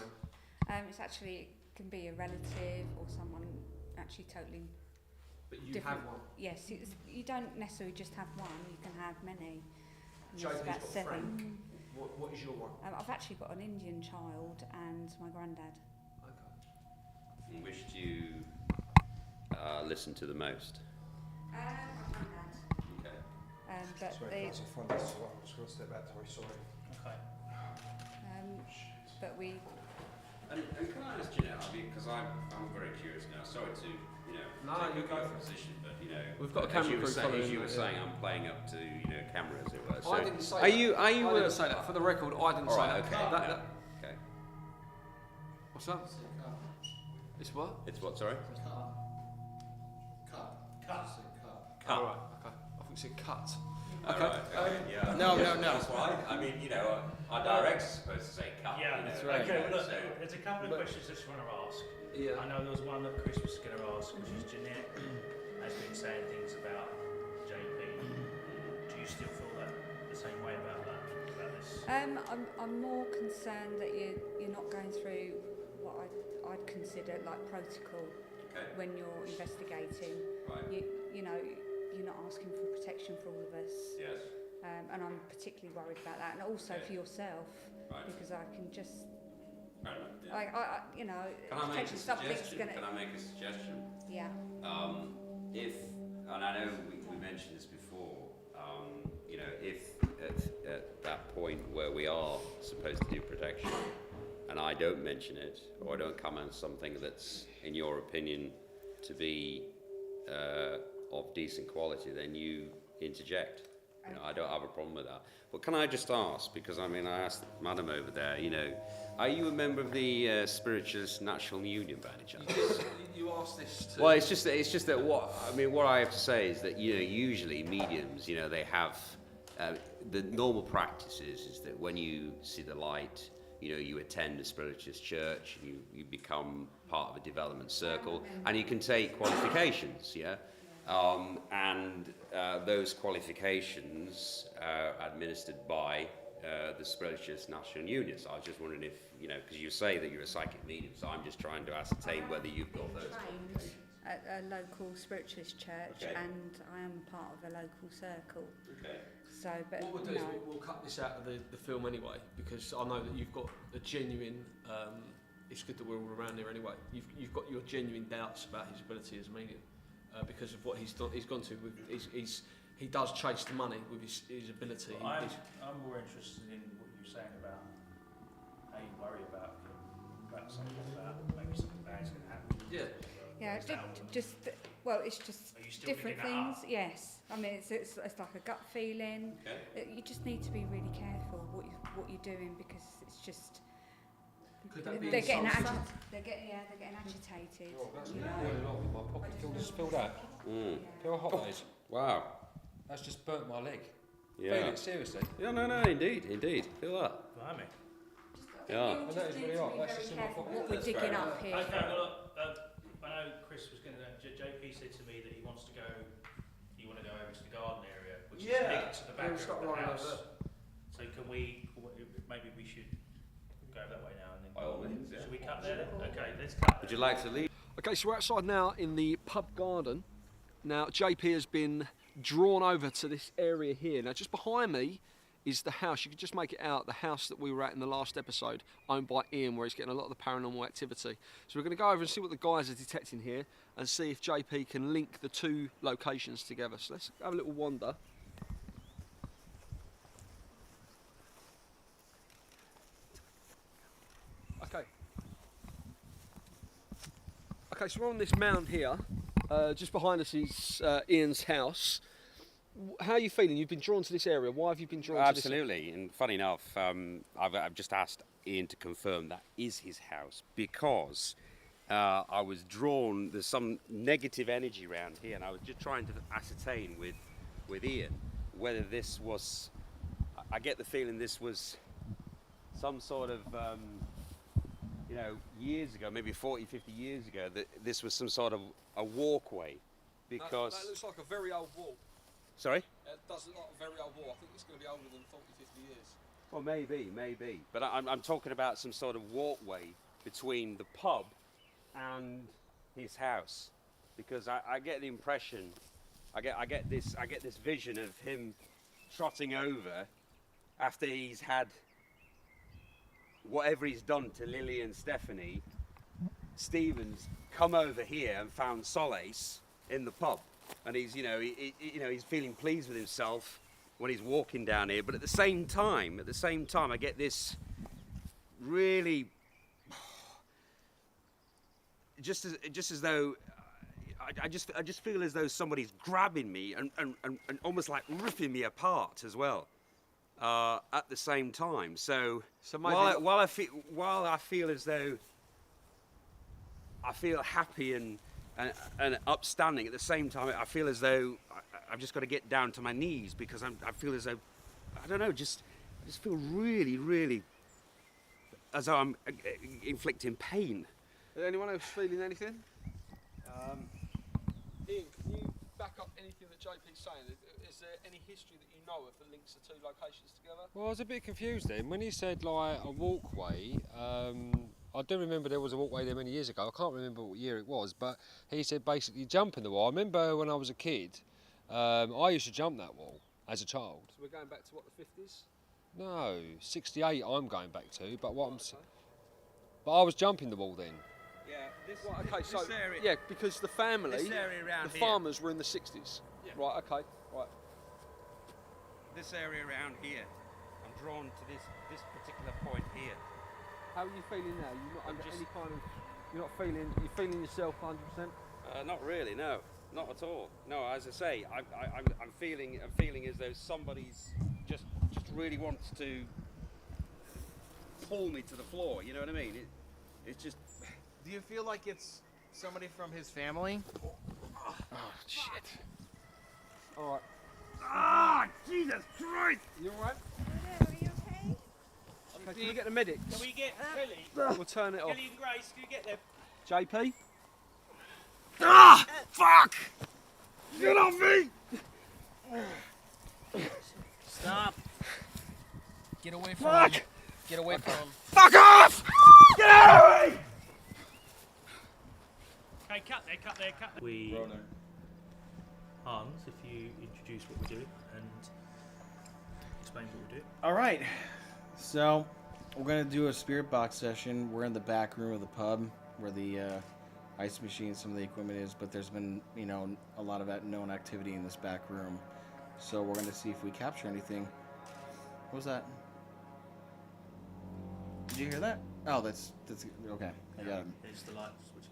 guide. It's actually, can be a relative or someone actually totally But you different. have one. Yes, you don't necessarily just have one, you can have many. And JP's there's about got 7. Frank. What is your one? I've actually got an Indian child and my granddad. Okay. Which do you listen to the most? I've done that. Okay. But Sorry, they, that's a front. That's all right. I'm just going to step back. Sorry. Okay. but we, And can I ask you now, because I'm very curious now, sorry to, No, take you a go good for it. position, but, We've got a as camera you were crew saying, following as you were it, saying, I'm playing up to, camera, as it were. So I didn't say are that. you, I didn't say that. For the record, I didn't All say right, that. okay. That- Okay. What's that? It's what? It's what, sorry? Cut. Oh, right, okay. I think you said cut. All Okay. right, okay, yeah. No. That's why, our director's supposed to say cut. Yeah, That's right. Okay, well, look, So, there's a couple of questions I just want to ask. Yeah. I know there was one that Chris was going to ask, which is Jeanette has been saying things about JP. Do you still feel the same way about this? I'm more concerned that you're not going through what I'd consider like protocol okay, when you're investigating. right, You're not asking for protection for all of us. yes, And I'm particularly worried about that, and also Okay. for yourself, right. because I can just, Right, yeah. I Can I make a potentially something's suggestion? gonna, Can I make a suggestion? yeah. If, and I know we mentioned this before, if at that point where we are supposed to do protection, and I don't mention it, or I don't comment on something that's, in your opinion, to be of decent quality, then you interject. I don't have a problem with that. But can I just ask, because I asked Madam over there, are you a member of the Spiritualist National Union by any chance? You asked this to... Well, it's just that what I have to say is that usually mediums, they have the normal practice is that when you see the light, you attend a spiritualist church, you become part of a development circle, and you can take qualifications, yeah. And those qualifications are administered by the Spiritualist National Union. So I was just wondering if, because you say that you're a psychic medium, so I'm just trying to ascertain whether you've got those Trained qualifications. at a local spiritualist church, Okay. and I am part of a local circle. Okay. So, but What we'll do is we'll cut this out of the film anyway, because I know that you've got a genuine... it's good that we're all around here anyway. You've got your genuine doubts about his ability as a medium. Because of what he's gone to. He does chase the money with his ability. Well, I'm more interested in what you're saying about how you worry about something like that. Maybe something bad's going to happen. Yeah. It's just Are you still different picking that things. Yes, it's like a gut feeling. Okay. You just need to be really careful what you're doing, because it's just Could that be they're getting insulting? they're getting agitated. Oh, that's you not know. boiling off in my pocket. Feel that? Mm. Feel how hot that is? Wow. That's just burnt my leg. Feel Yeah. it, seriously. Yeah, no, indeed. Feel that. Blimey. Yeah. You And just that is need really to hot. be That's very just in my careful pocket. what we're That's fair digging enough. up here. Okay, well, I know Chris was going to. JP said to me that he wants to go. You want to go over to the garden area, which is linked to the back we'll of start the right house. over So can we? Maybe we should go that way now and then. By all means, yeah. Should we cut there? Then? Okay, let's cut. Would there. you like to leave? Okay, so we're outside now in the pub garden. Now, JP has been drawn over to this area here. Now, just behind me is the house. You can just make it out, the house that we were at in the last episode, owned by Ian, where he's getting a lot of the paranormal activity. So we're going to go over and see what the guys are detecting here and see if JP can link the two locations together. So let's have a little wander. Okay, so we're on this mound here. Just behind us is Ian's house. How are you feeling? You've been drawn to this area. Why have you been drawn to this? Absolutely, and funny enough, I've just asked Ian to confirm that is his house because I was drawn. There's some negative energy around here, and I was just trying to ascertain with Ian whether this was. I get the feeling this was some sort of. Years ago, maybe 40, 50 years ago, that this was some sort of a walkway, because. That looks like a very old wall. Sorry. It does look like a very old wall. I think it's going to be older than 40, 50 years. Well, maybe. But I'm talking about some sort of walkway between the pub and his house, because I get the impression, I get this vision of him trotting over after he's had whatever he's done to Lily and Stephanie, Stephen's come over here and found solace in the pub, and he's, he's feeling pleased with himself when he's walking down here. But at the same time, I get this really, just as though. I just feel as though somebody's grabbing me and almost like ripping me apart as well, at the same time. So maybe while I feel as though I feel happy and upstanding, at the same time I feel as though I've just got to get down to my knees, because I feel as though, I don't know, I just feel really as though I'm inflicting pain. Is anyone else feeling anything? Ian, can you back up anything that JP's saying? Is there any history that you know of that links the two locations together? Well, I was a bit confused then when he said like a walkway. I do remember there was a walkway there many years ago. I can't remember what year it was, but he said basically jump in the wall. I remember when I was a kid, I used to jump that wall as a child. So we're going back to what, the 50s? No, 68 I'm going back to, but but I was jumping the wall then. Yeah, this area. Yeah, because the family, the farmers were in the 60s. Yeah. Right, okay, right. This area around here, I'm drawn to this particular point here. How are you feeling now? You're not under just- any kind of, you're feeling yourself 100%? Not really, no, not at all. No, as I say, I'm feeling as though somebody's just really wants to pull me to the floor. You know what I mean? It's just. Do you feel like it's somebody from his family? Oh, shit. All right. Ah, Jesus Christ! You all right? Are you okay? Okay, can we get the medics? Can we get Kelly? We'll turn it off. Kelly and Grace, can you get them? JP? Ah! Fuck! Get off me! Stop. Get away from Fuck! him. Get away from him. Fuck off! Get out of me! Okay, cut there. We, Hans, if you introduce what we're doing and explain what we're doing. All right. So we're gonna do a spirit box session. We're in the back room of the pub where the ice machine, some of the equipment is, but there's been, a lot of known activity in this back room. So we're gonna see if we capture anything. What was that? Did you hear that? Oh, that's okay. I got it. It's the light switching.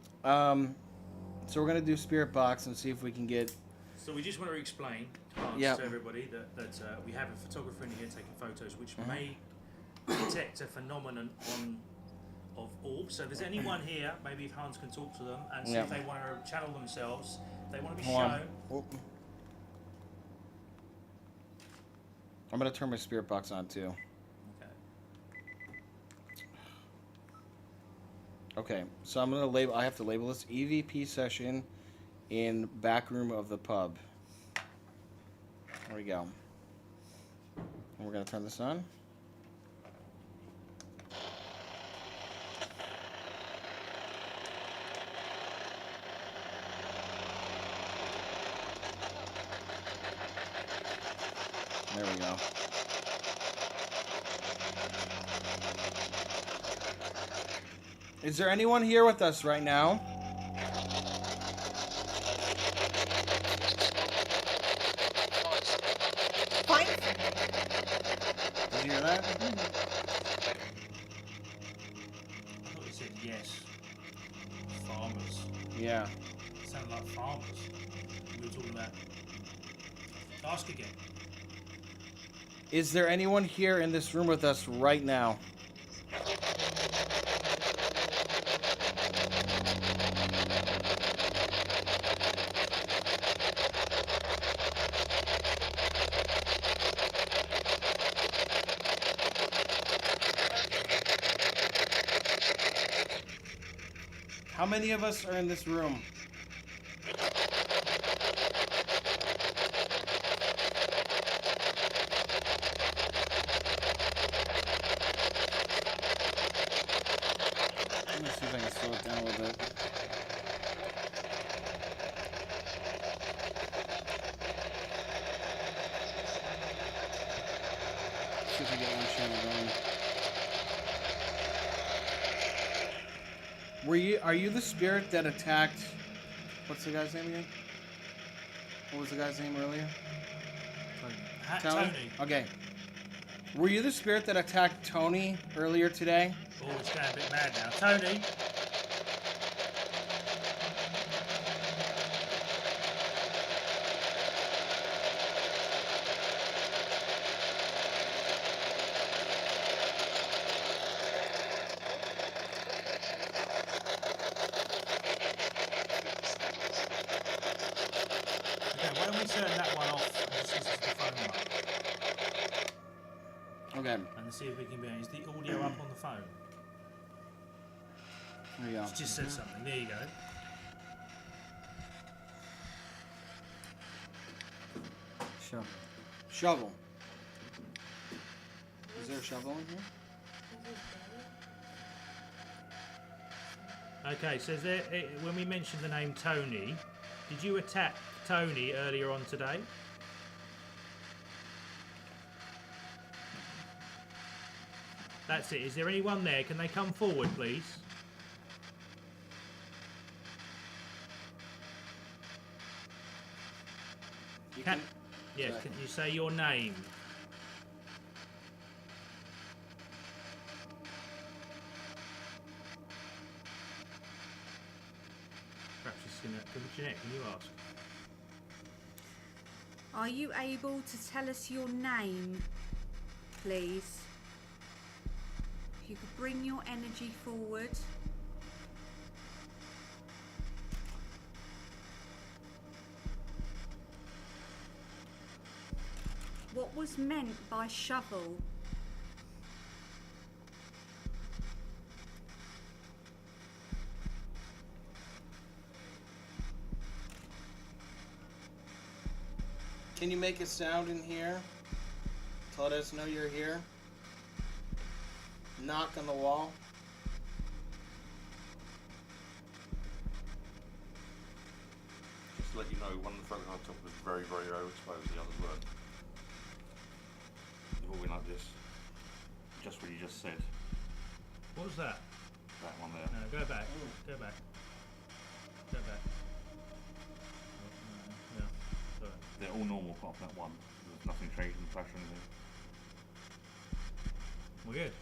So we're gonna do spirit box and see if we can get. So we just want to explain Hans, Yeah. to everybody that we have a photographer in here taking photos which may detect a phenomenon of orbs. So if there's anyone here, maybe if Hans can talk to them and see if they want to channel themselves, if they want to be shown. Whoop. I'm gonna turn my spirit box on too. Okay, so I'm gonna label. I have to label this EVP session in back room of the pub. There we go. And we're gonna turn this on. There we go. Is there anyone here with us right now? Fine. Did you hear that? I thought you said yes. Farmers. Yeah. It sounded like farmers. We were talking about. Ask again. Is there anyone here in this room with us right now? How many of us are in this room? Let me see if I can slow it down a little bit. See if we get one channel going. Are you the spirit that attacked? What's the guy's name again? What was the guy's name earlier? Tony. Okay. Were you the spirit that attacked Tony earlier today? Oh, it's going a bit mad now. Tony. Okay, why don't we turn that one off and just listen to the phone one? Okay. And see if we can be. Is the audio up on the phone? There you go. It's just said something. There you go. Sure. Shovel. Is there a shovel in here? Okay, so is there, when we mentioned the name Tony, did you attack Tony earlier on today? That's it. Is there anyone there? Can they come forward, please? Yes, can you say your name? Perhaps it's in that. Jeanette, can you ask? Are you able to tell us your name, please? If you could bring your energy forward. What was meant by shovel? Can you make a sound in here to let us know you're here? Knock on the wall. Just to let you know, one of the photos I took was very, very overexposed, the others weren't. They've all been like this. Just what you just said. What was that? That one there. No, go back. Go back. Go back. No, sorry. They're all normal apart from that one. There's nothing changed in the flash or anything. We're good.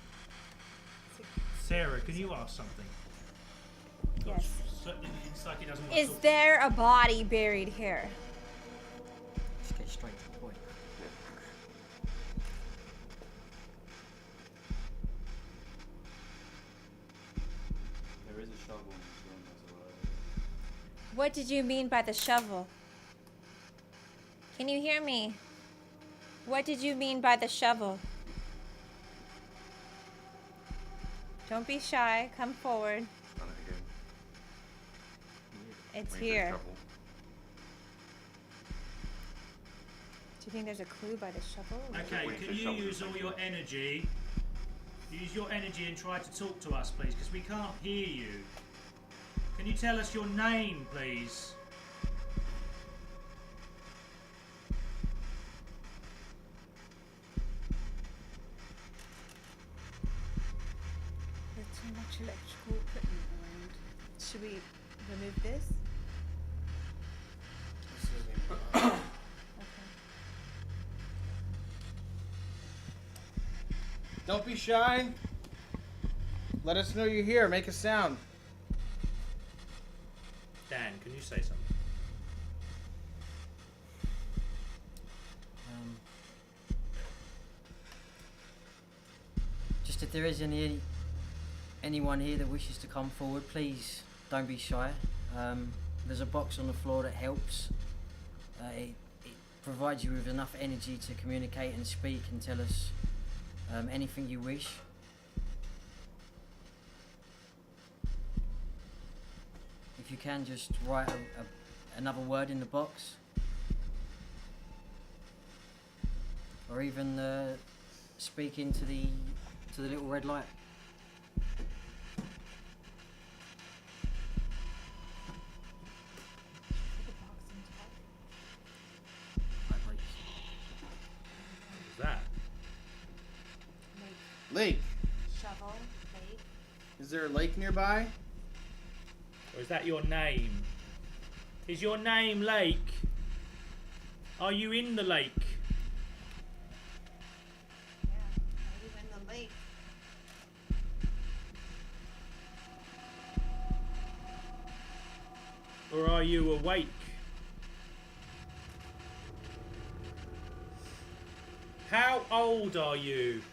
Sarah, can you ask something? Yes. It's like he doesn't want to Is talk. there a body buried here? Just get straight to the point. There is a shovel in this room as well. What did you mean by the shovel? Can you hear me? What did you mean by the shovel? Don't be shy. Come forward. Done it again. It's Maybe here. trouble. Do you think there's a clue by the shovel? Okay, Wait for can you shovel use to all make your it. energy? Use your energy and try to talk to us, please, because we can't hear you. Can you tell us your name, please? There's too much electrical equipment around. Should we remove this? Don't be shy. Let us know you're here. Make a sound. Dan, can you say something? Just if there is anyone here that wishes to come forward, please don't be shy. There's a box on the floor that helps. It provides you with enough energy to communicate and speak and tell us anything you wish. If you can, just write another word in the box, or even speak into the little red light. What's that? Lake. Shovel, plate. Is there a lake nearby? Or is that your name? Is your name Lake? Are you in the lake? Yeah, are you in the lake? Or are you awake? How old are you?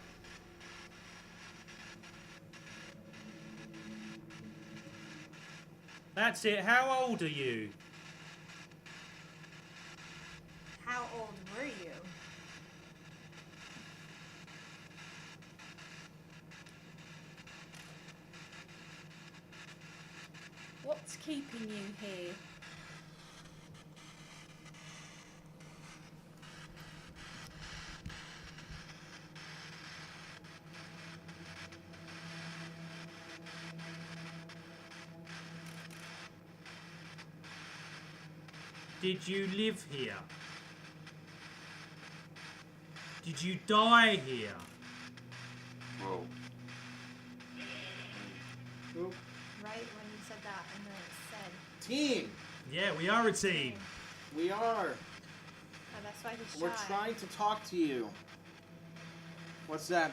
That's it. How old are you? How old were you? What's keeping you here? Did you live here? Did you die here? Whoa. Right when you said that, and then it said, Team! Yeah, we are a team. We are. oh, that's why he's We're shy. trying to talk to you. What's that?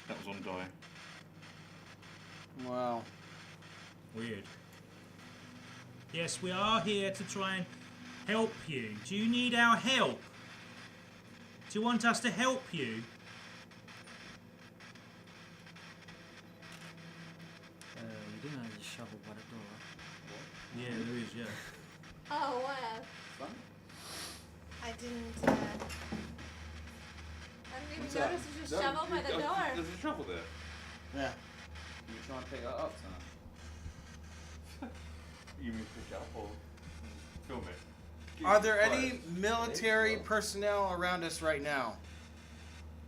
That was on die. Wow. Weird. Yes, we are here to try and help you. Do you need our help? Do you want us to help you? You do know there's a shovel by the door. Yeah, there is, yeah. Oh, wow. I didn't, I didn't even notice there's a shovel by the door. There's a shovel there. Yeah. You trying to pick that up, son? You mean pick it up or film it? Are there any military personnel around us right now?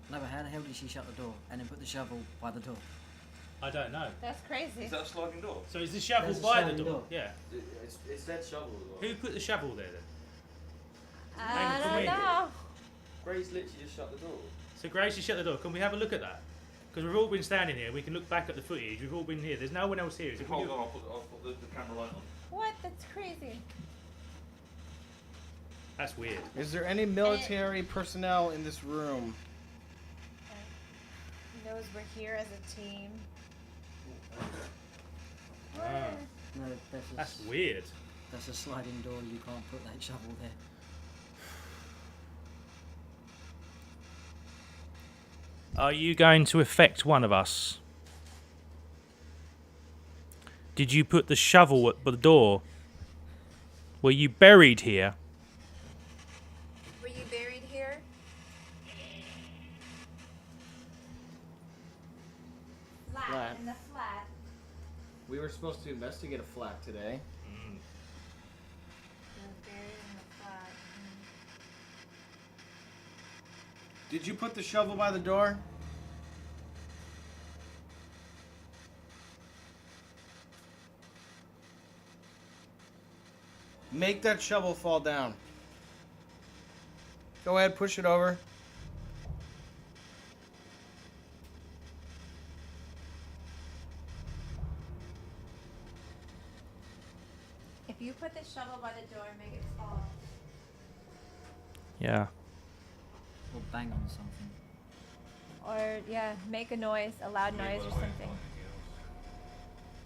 No, but how the hell did she shut the door and then put the shovel by the door? I don't know. that's crazy. Is that a sliding door? So is the shovel There's a by the sliding door? door. Yeah. It's that shovel as well. Who put the shovel there then? I Can don't we- know. Grace literally just shut the door. So Gracie shut the door. Can we have a look at that? Because we've all been standing here. We can look back at the footage. We've all been here. There's no one else here. So if we Hold do- on, I'll put the camera light on. What? That's crazy. That's weird. Is there any military personnel in this room? He knows we're here as a team. Ah, No, that's weird. That's a sliding door. You can't put that shovel there. Are you going to affect one of us? Did you put the shovel at the door? Were you buried here? Were you buried here? Flat. In the flat. We were supposed to investigate a flat today. You're buried in the flat. Did you put the shovel by the door? Make that shovel fall down. Go ahead, push it over. If you put the shovel by the door, make it fall. Yeah. Or bang on something. Or, yeah, make a noise, a loud noise or something.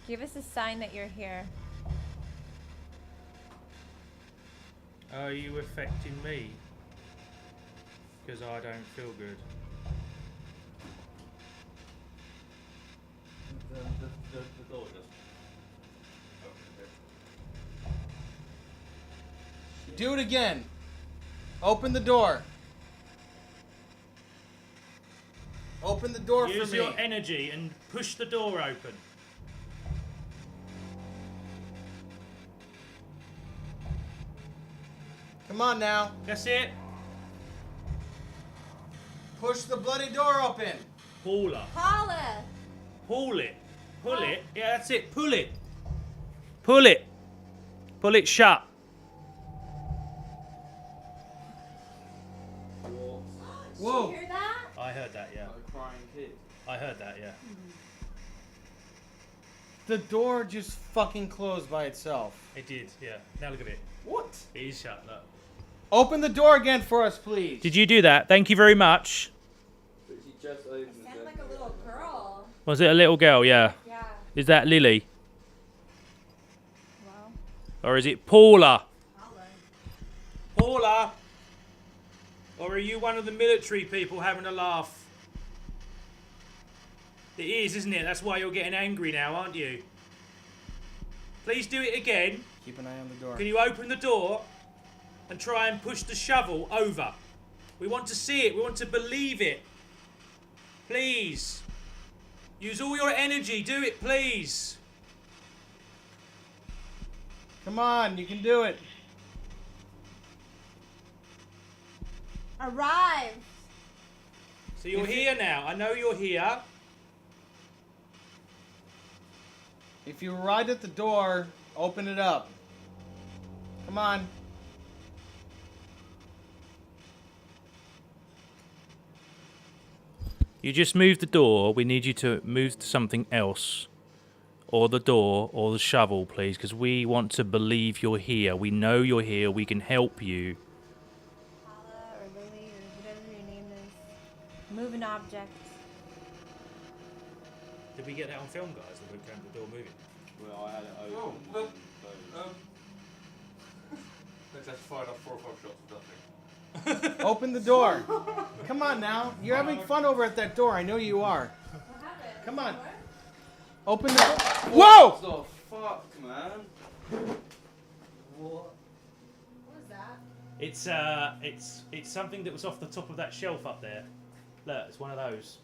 Give us a sign that you're here. Are you affecting me? Because I don't feel good. The door just opened a bit. Do it again. Open the door. Open the door Use for your me. energy and push the door open. Come on now. That's it. Push the bloody door open. Pull her. Paula! Pull it. Pull it. Yeah, that's it. Pull it. Pull it. Pull it shut. Whoa. Did you hear that? I heard that, yeah. Like a crying kid. I heard that, yeah. The door just fucking closed by itself. It did, yeah. Now look at it. What? It is shut, look. Open the door again for us, please. Did you do that? Thank you very much. But she just opened It sounded like a little girl. Was it a little girl? Yeah. Yeah. Is that Lily? Well, Or is it Paula? I'll learn. Paula? Or are you one of the military people having a laugh? It is, isn't it? That's why you're getting angry now, aren't you? Please do it again. Keep an eye on the door. Can you open the door and try and push the shovel over? We want to see it. We want to believe it. Please. Use all your energy. Do it, please. Come on, you can do it. Arrive. So you're here now. I know you're here. If you arrived at the door, open it up. Come on. You just moved the door. We need you to move to something else. Or the door, or the shovel, please, because we want to believe you're here. We know you're here. We can help you. Paula or Lily or whatever your name is. Move an object. Did we get that on film, guys? That we came to the door moving. Well, I had it open. Oh, look. So- Let's fire off 4 or 5 shots of nothing. Open the door. Come on now. You're having fun over at that door. I know you are. What happened? Come on. Open the door. Whoa! What the fuck, man? What? What was that? It's something that was off the top of that shelf up there. Look, it's one of those.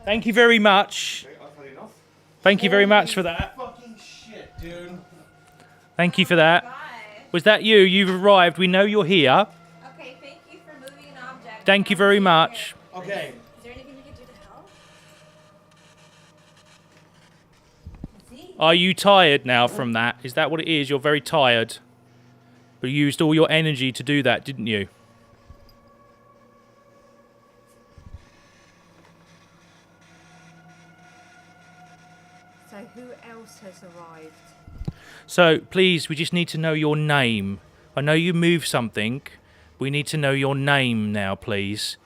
Thank you very much. Okay, I've had enough. Thank you very much for that. Fucking shit, dude. Thank you for that. Bye. Was that you? You've arrived. We know you're here. Okay, thank you for moving an object. Thank you very much. Okay. Is there anything you can do to help? See? Are you tired now from that? Is that what it is? You're very tired. But you used all your energy to do that, didn't you? So who else has arrived? So, please, we just need to know your name. I know you moved something. We need to know your name now, please.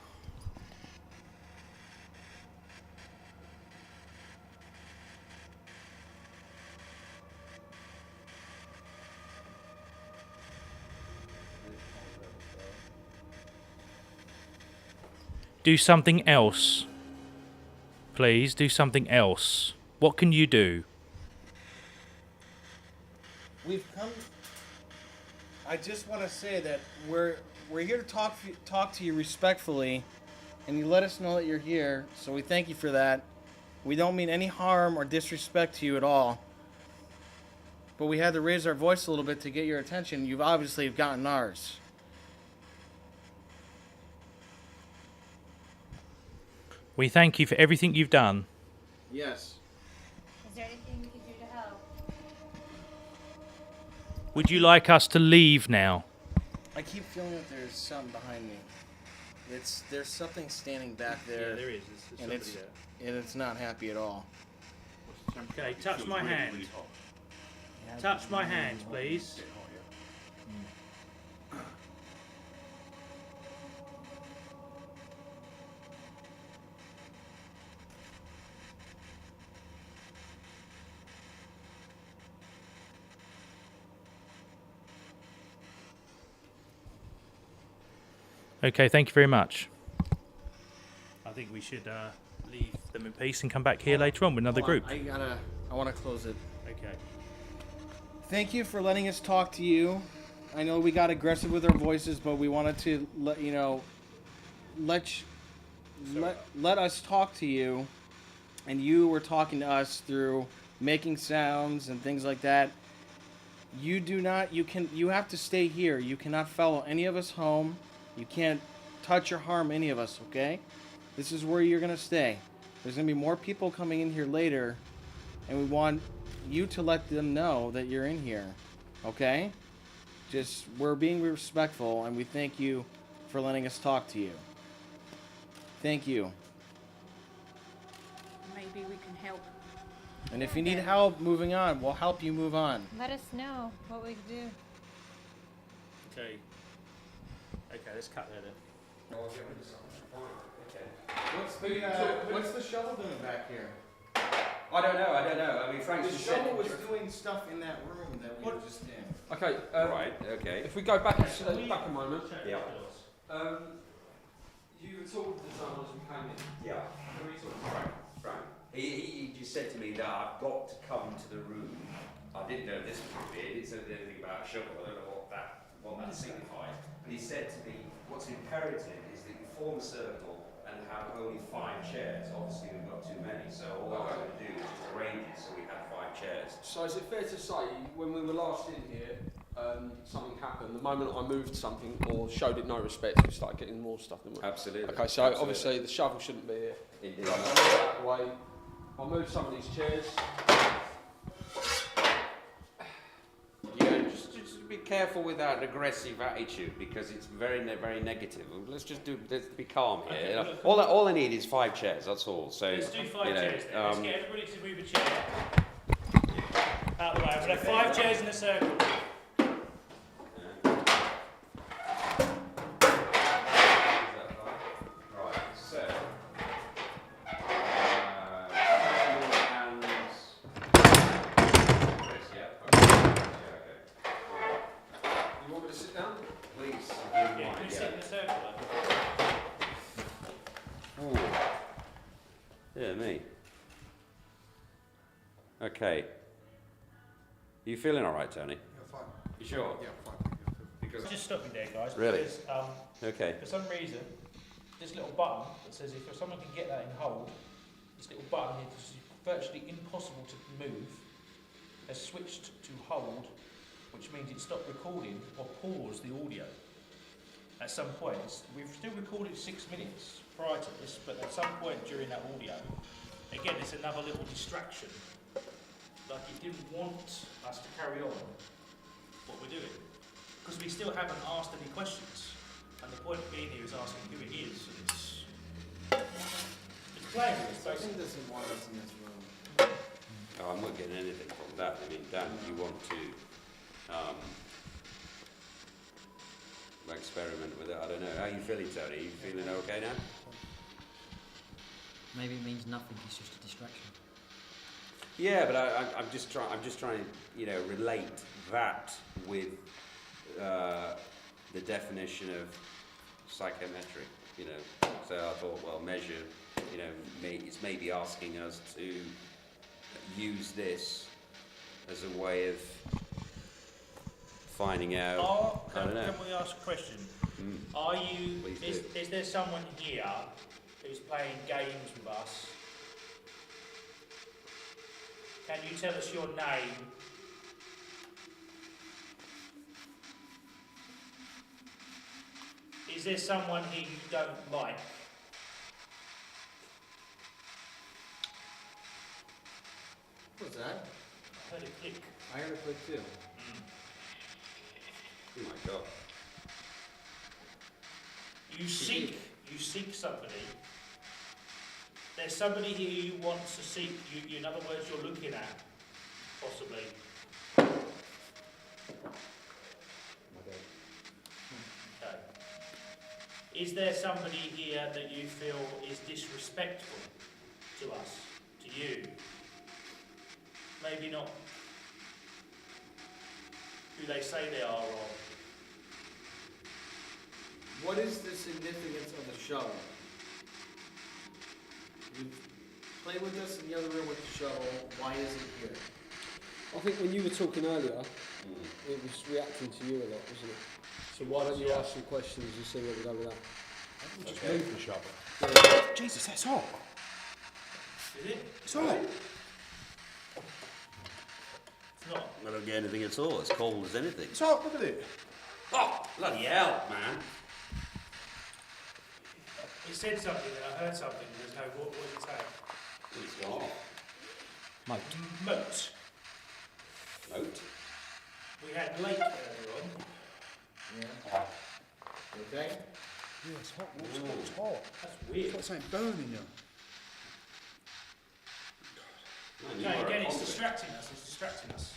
Do something else. Please, do something else. What can you do? We've come. I just want to say that we're here to talk to you respectfully, and you let us know that you're here. So we thank you for that. We don't mean any harm or disrespect to you at all. But we had to raise our voice a little bit to get your attention. You've obviously gotten ours. We thank you for everything you've done. Yes. Is there anything we can do to help? Would you like us to leave now? I keep feeling that there's something behind me. There's something standing back there. there is. and it's not happy at all. Okay, touch my hand. Touch my hand, please. Okay, thank you very much. I think we should leave them in peace and come back here later on with another Hold group. on, I want to close it. Okay. Thank you for letting us talk to you. I know we got aggressive with our voices, but we wanted to let you know, let us talk to you, and you were talking to us through making sounds and things like that. You have to stay here. You cannot follow any of us home. You can't touch or harm any of us, okay? This is where you're going to stay. There's going to be more people coming in here later, and we want you to let them know that you're in here, okay? Just, we're being respectful, and we thank you for letting us talk to you. Thank you. Maybe we can help. And if you need help moving on, we'll help you move on. Let us know what we can do. Okay. Okay, let's cut there then. What's the shovel doing back here? I don't know. I mean, Frank's The just said. shovel was doing stuff in that room that we were just in. Okay. Right. Okay. If we go back back a moment. Yeah. You were talking to someone as we came in. Yeah. Who are you talking to? Frank. He just said to me that I've got to come to the room. I didn't know this was going to be. He didn't say anything about a shovel. I don't know what that signified. But he said to me, what's imperative is that you form a circle and have only 5 chairs. Obviously, we've got too many, so all I was going to do was just arrange it so we had 5 chairs. So is it fair to say, when we were last in here, something happened? The moment I moved something or showed it no respect, we started getting more stuff than we. Absolutely. Okay, so Absolutely. obviously the shovel shouldn't be here. Indeed. Right, I'll move it out of the way. I'll move some of these chairs. Yeah, just be careful with that aggressive attitude because it's very negative. Let's be calm here. Okay, look. All I need is 5 chairs. That's all. So Let's do 5 you know, chairs then. Let's get everybody to move a chair out of the way. We'll have 5 chairs in a circle. Right, so You want me to sit down? please. Yeah, can we sit in a circle? Ooh. Yeah, me. Okay. You feeling all right, Tony? Yeah, fine. You sure? Yeah, fine. Because Just stop me there, guys. Really? Because, okay. for some reason, this little button that says if someone can get that in hold, this little button here, which is virtually impossible to move, has switched to hold, which means it stopped recording or paused the audio. At some point, we've still recorded 6 minutes prior to this, but at some point during that audio, again, it's another little distraction. Like it didn't want us to carry on what we're doing. Because we still haven't asked any questions. And the point of being here is asking who it is. And it's playing with us, I basically. think doesn't want us in this room. Oh, I'm not getting anything from that. I mean, Dan, you want to experiment with it? I don't know. How are you feeling, Tony? Are you feeling okay now? Maybe it means nothing. It's just a distraction. Yeah, but I'm just trying to, you know, relate that with the definition of psychometric, you know. So I thought, well, measure, you know, it's maybe asking us to use this as a way of finding out. I don't know. Can we ask a question? Mm. Are you? Please do. Is there someone here who's playing games with us? Can you tell us your name? Is there someone here you don't like? What's that? I heard a click. I heard a click too. Oh my God. You seek somebody. There's somebody here you want to seek. You, in other words, you're looking at, possibly. Okay. Is there somebody here that you feel is disrespectful to us, to you? Maybe not who they say they are, or What is the significance of the shovel? You play with us in the other room with the shovel. Why is it here? I think when you were talking earlier, it was reacting to you a lot, wasn't it? So why don't you ask some questions and see where we go with that? Just move the shovel. Yeah. Jesus, that's hot. is it? It's hot. It's not. I don't get anything at all. It's cold as anything. It's hot, look at it. Oh, bloody hell, man. It said something, and I heard something. There's no. What did it say? It's gone. Moat. Note. We had lake earlier on. Yeah. Okay. Yeah, it's hot. It's hot. That's It's weird. got something burning you. Man, you Okay, are a again, it's convict. distracting us. It's distracting us.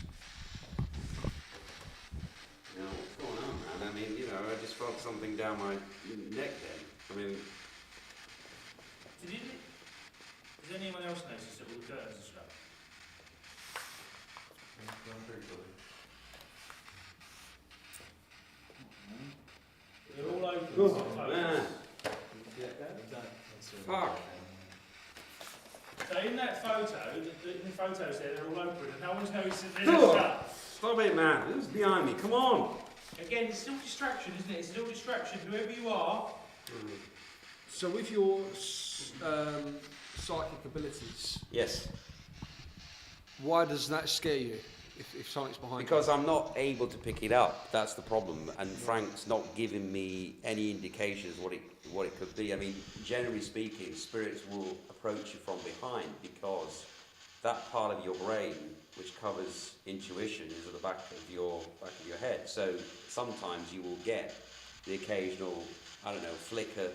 You know, what's going on, man? I mean, you know, I just felt something down my neck then. I mean, Did anyone else notice that all the curtains are shut? They're all open. oh, man. Fuck. So in that photo, in the photos there, they're all open, and no one's noticed that they're shut. Stop it, man. Who's behind me? Come on. Again, it's still distraction, isn't it? It's still distraction, whoever you are. So with your psychic abilities, Yes. why does that scare you if something's behind Because I'm not able to pick it up. That's the problem. And Frank's not giving me any indications what it could be. I mean, generally speaking, spirits will approach you from behind because that part of your brain which covers intuition is at the back of your head. So sometimes you will get the occasional, I don't know, flicker,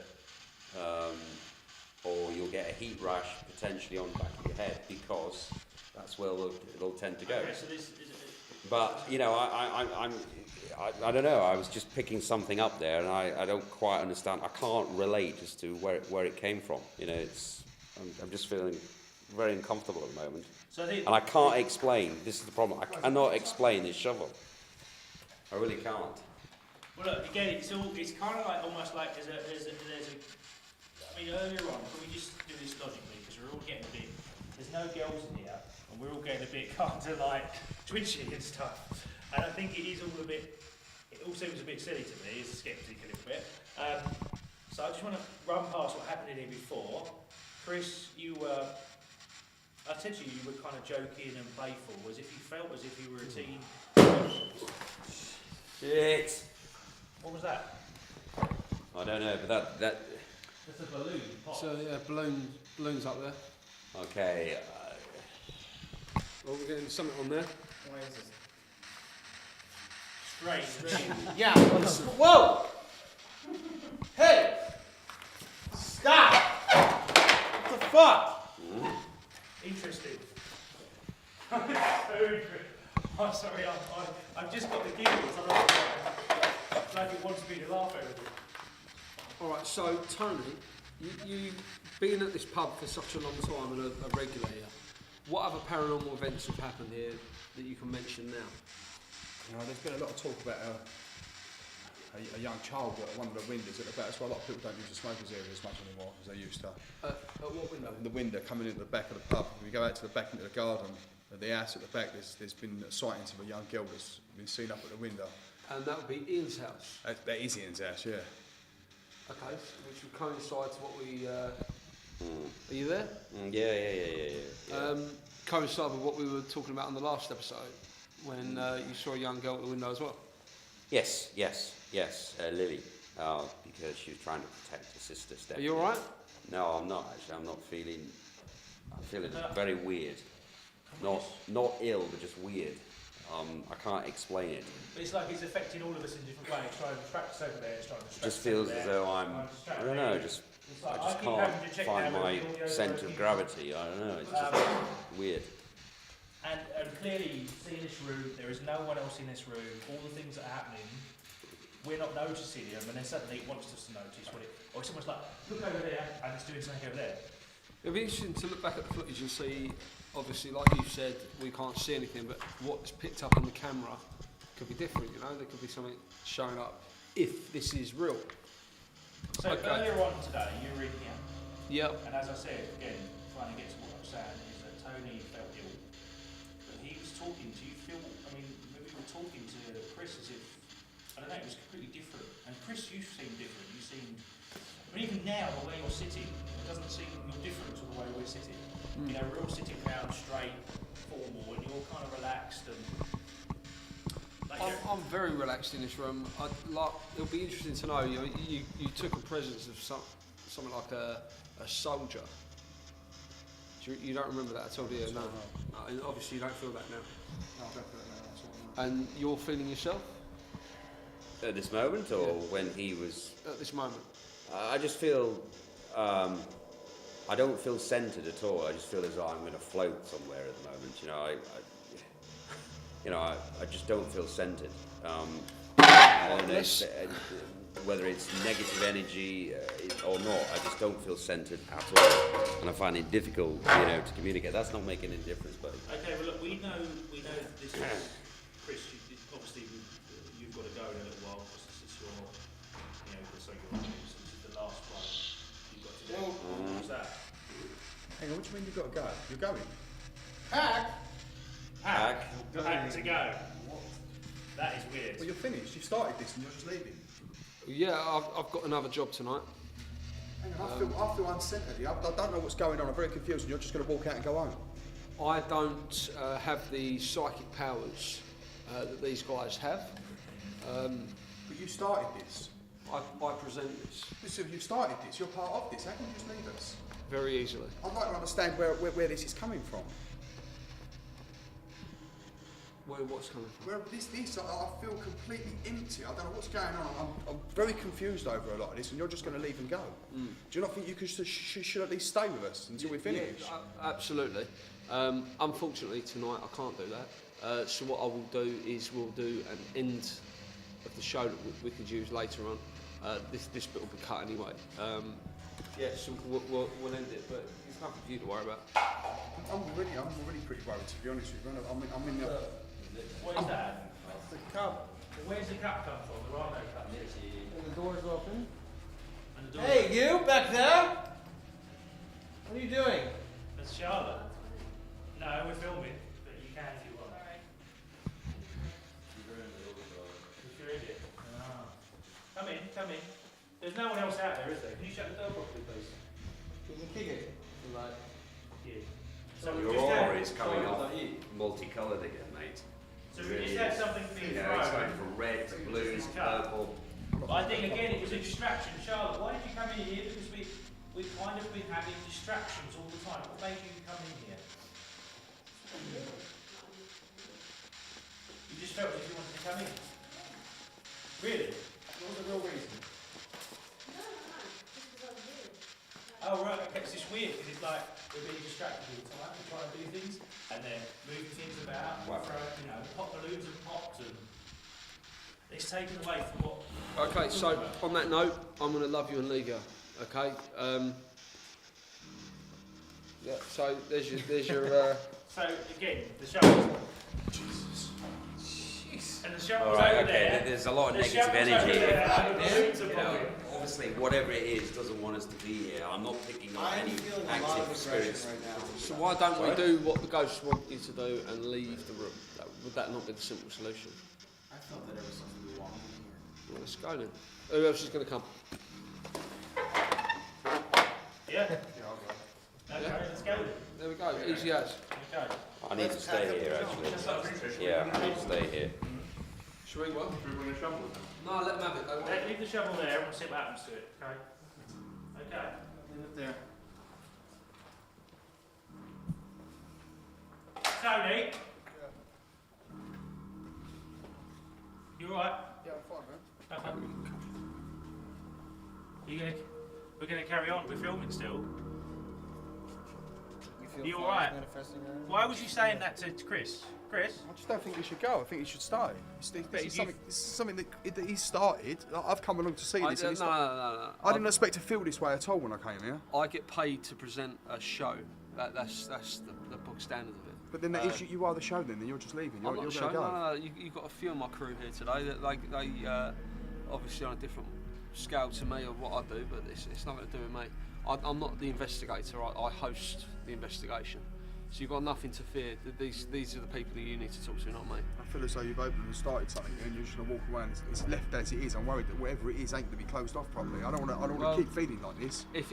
or you'll get a heat rash potentially on the back of your head because that's where it'll tend to go. Okay, so this is But you know, I don't know. I was just picking something up there, and I don't quite understand. I can't relate as to where it came from. You know, I'm just feeling very uncomfortable at the moment, so and I can't explain. This is the problem. I cannot explain this shovel. I really can't. Well, look, again, it's kind of like almost like there's a. I mean, earlier on, can we just do this logically? Because we're all getting a bit. There's no girls in here, and we're all getting a bit kind of like twitchy and stuff. And I think it is all a bit. It all seems a bit silly to me, as a skeptic a little bit. So I just want to run past what happened in here before. Chris, I said to you, you were kind of joking and playful, as if you felt as if you were a teen. Shit. What was that? I don't know, but that. That's a balloon. Pop. So yeah, balloons up there. Okay. Well, we're getting something on there. Why is this? Strange. Yeah. Whoa! Hey! Stop! What the fuck? Interesting. So interesting. I'm sorry, I've just got the giggles. I don't know why. Like it wants me to laugh at everything. All right, so Tony, you've been at this pub for such a long time and a regular here. What other paranormal events have happened here that you can mention now? You know, there's been a lot of talk about a young child at one of the windows at the back. That's why a lot of people don't use the smokers area as much anymore as they used to. At what window? In the window coming into the back of the pub. If you go out to the back into the garden, at the house at the back, there's been sightings of a young girl that's been seen up at the window. And that would be Ian's house. That is Ian's house, yeah. Okay, which would coincide to what we. Are you there? Yeah. Coincide with what we were talking about on the last episode, when you saw a young girl at the window as well. Yes, Lily, because she was trying to protect her sister, Stephanie. Are you all right? No, I'm not actually. I'm feeling very weird. Not ill, but just weird. I can't explain it. But it's like it's affecting all of us in different ways. Trying to distract us over there, it's trying to It distract just us over feels there, as though trying to distract I don't me. know, It's like I just keep having to can't check find down my with all the other centre of people. gravity. I don't know, it's just weird. And clearly, you see in this room, there is no one else in this room. All the things that are happening, we're not noticing them, and then suddenly it wants us to notice what it. Or it's almost like, look over there, and it's doing something over there. It'll be interesting to look back at the footage and see, obviously, like you said, we can't see anything, but what's picked up on the camera could be different, you know? There could be something showing up if this is real. So earlier on today, you were in here. Yep. And as I said, again, trying to get to what I'm saying, is that Tony felt ill. But he was talking, do you feel, I mean, maybe you were talking to Chris as if, I don't know, it was completely different. And Chris, you seemed different. You seemed, I mean, even now, the way you're sitting, it doesn't seem you're different to the way we're sitting. You know, we're all sitting down straight, formal, and you're kind of relaxed and. I'm very relaxed in this room. It'll be interesting to know. You took a presence of something like a soldier. You don't remember that at all, do you? No. And obviously, you don't feel that now. No, I don't feel that now. And you're feeling yourself At this moment, or when he was? at this moment. I just feel I don't feel centered at all. I just feel as though I'm going to float somewhere at the moment. I just don't feel centered. And whether it's negative energy or not, I just don't feel centered at all, and I find it difficult, to communicate. That's not making any difference, but Okay, well look, we know this is Chris. Obviously, you've got to go in a little while because this is your, this is the last one you've got to do. What's that? Hang on, what do you mean you've got to go? You're going? Pack to go. That is weird. Well, you're finished. You started this and you're just leaving. Yeah, I've got another job tonight. Hang on, I feel uncentered here. I don't know what's going on. I'm very confused and you're just going to walk out and go home. I don't have the psychic powers that these guys have. But you started this. I present this. Listen, you started this. You're part of this. How can you just leave us? Very easily. I'd like to understand where this is coming from. Where what's coming from? Where this I feel completely empty. I don't know what's going on. I'm very confused over a lot of this, and you're just going to leave and go. Do you not think you should at least stay with us until we finish? Yeah, absolutely. Unfortunately, tonight I can't do that. So what I will do is we'll do an end of the show that we could use later on. This bit will be cut anyway. So we'll end it, but there's nothing for you to worry about. I'm already pretty worried, to be honest with you. I'm in the. What is that? The cup. Where's the cup come from? There are no cups. And the door's open. And the door. Hey, you back there? What are you doing? That's Charlotte. No, we're filming, but you can if you want. You ruined it. Come in. There's no one else out there, is there? Can you shut the door properly, please? You can kick it. Like. Yeah. so we your just had- aura is coming off multicoloured again, mate. So we just had something being It's thrown. going from red to blue to purple. But I think again it was a distraction. Charlotte, why did you come in here? Because we've kind of been having distractions all the time. What made you come in here? You just felt as if you wanted to come in. Really? What was the real reason? Oh right, okay, it's just weird because it's like we're being distracted all the time, we're trying to do things and then moving things about, throwing, pop balloons and pops and it's taken away from what. Okay, so on that note, I'm going to love you and leave you. Okay. Yeah. So there's your. So again, the shovel. Jesus. And the shovel's over there. There's a lot of The negative shovel's over energy. there, and the balloons are popping. Obviously, whatever it is doesn't want us to be here. I'm not picking up any active spirits. So why don't we do what the ghosts want you to do and leave the room? Would that not be the simple solution? I felt that there was something wrong here. Well, let's go then. Who else is going to come? Yeah. Okay, let's go. There we go. Easy as. Okay. I need to stay here, actually. Yeah, I need to stay here. Should we what? No, let them have it. Don't worry. Leave the shovel there and we'll see what happens to it. Okay. Okay. Leave it there. Tony. You alright? Yeah, I'm fine, man. Okay. We're gonna carry on. We're filming still. You alright? Why was you saying that to Chris? Chris? I just don't think he should go. I think he should stay. This is something that he started. I've come along to see this. And No. I didn't expect to feel this way at all when I came here. I get paid to present a show. That's the book standard of it. But then you are the show then you're just leaving. You're I'm not going the to show. go. No. You've got a few of my crew here today that they obviously on a different scale to me of what I do, but it's nothing to do with me. I'm not the investigator. I host the investigation. So you've got nothing to fear. These are the people that you need to talk to, not me. I feel as though you've opened and started something and you're just going to walk away and it's left as it is. I'm worried that whatever it is ain't going to be closed off properly. I don't want to keep feeling like this. If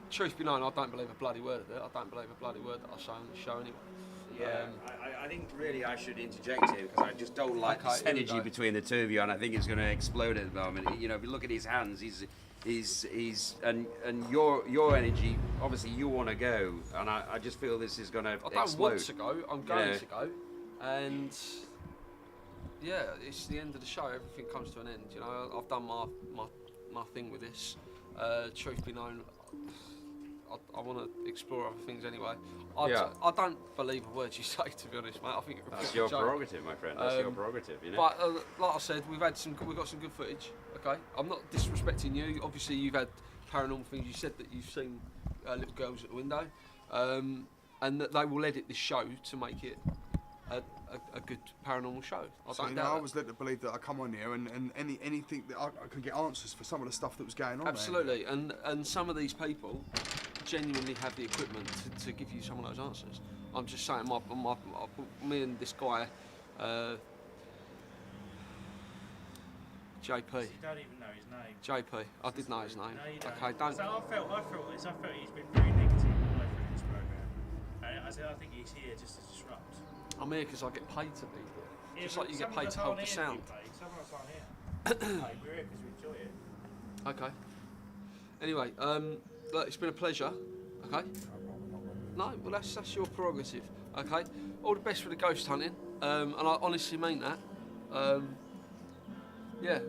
truth be known, I don't believe a bloody word of it. I don't believe a bloody word that I say on the show anyway. Yeah, I think really I should interject here because I just don't like this energy between the two of you, and I think it's going to explode at the moment. If you look at his hands, and your energy. Obviously, you want to go, and I just feel this is going to explode. I don't want to go. I'm going to go, and yeah, it's the end of the show. Everything comes to an end. I've done my thing with this. Truth be known, I want to explore other things anyway. Yeah. I don't believe a word you say, to be honest, mate. I think That's it's your a joke. prerogative, my friend. That's your prerogative, you know. But like I said, we've got some good footage. Okay, I'm not disrespecting you. Obviously, you've had paranormal things. You said that you've seen little girls at the window, and that they will edit this show to make it a good paranormal show. I So, don't you know, doubt I that. was led to believe that I come on here and anything that I could get answers for some of the stuff that was going on. Absolutely, and some of these people genuinely have the equipment to give you some of those answers. I'm just saying, me and this guy, JP. You don't even know his name. JP, I did know his name. No, you don't. Okay, don't. So I felt he's been very negative all the way through this program. And I think he's here just to disrupt. I'm here because I get paid to be here. Yeah, Just but like you get some of paid us to hold aren't the here to sound. be paid, some of us aren't here. Like, we're here because we enjoy it. Okay. Anyway, look, it's been a pleasure. Okay. No, well that's your prerogative. Okay. All the best for the ghost hunting. And I honestly mean that. Yeah,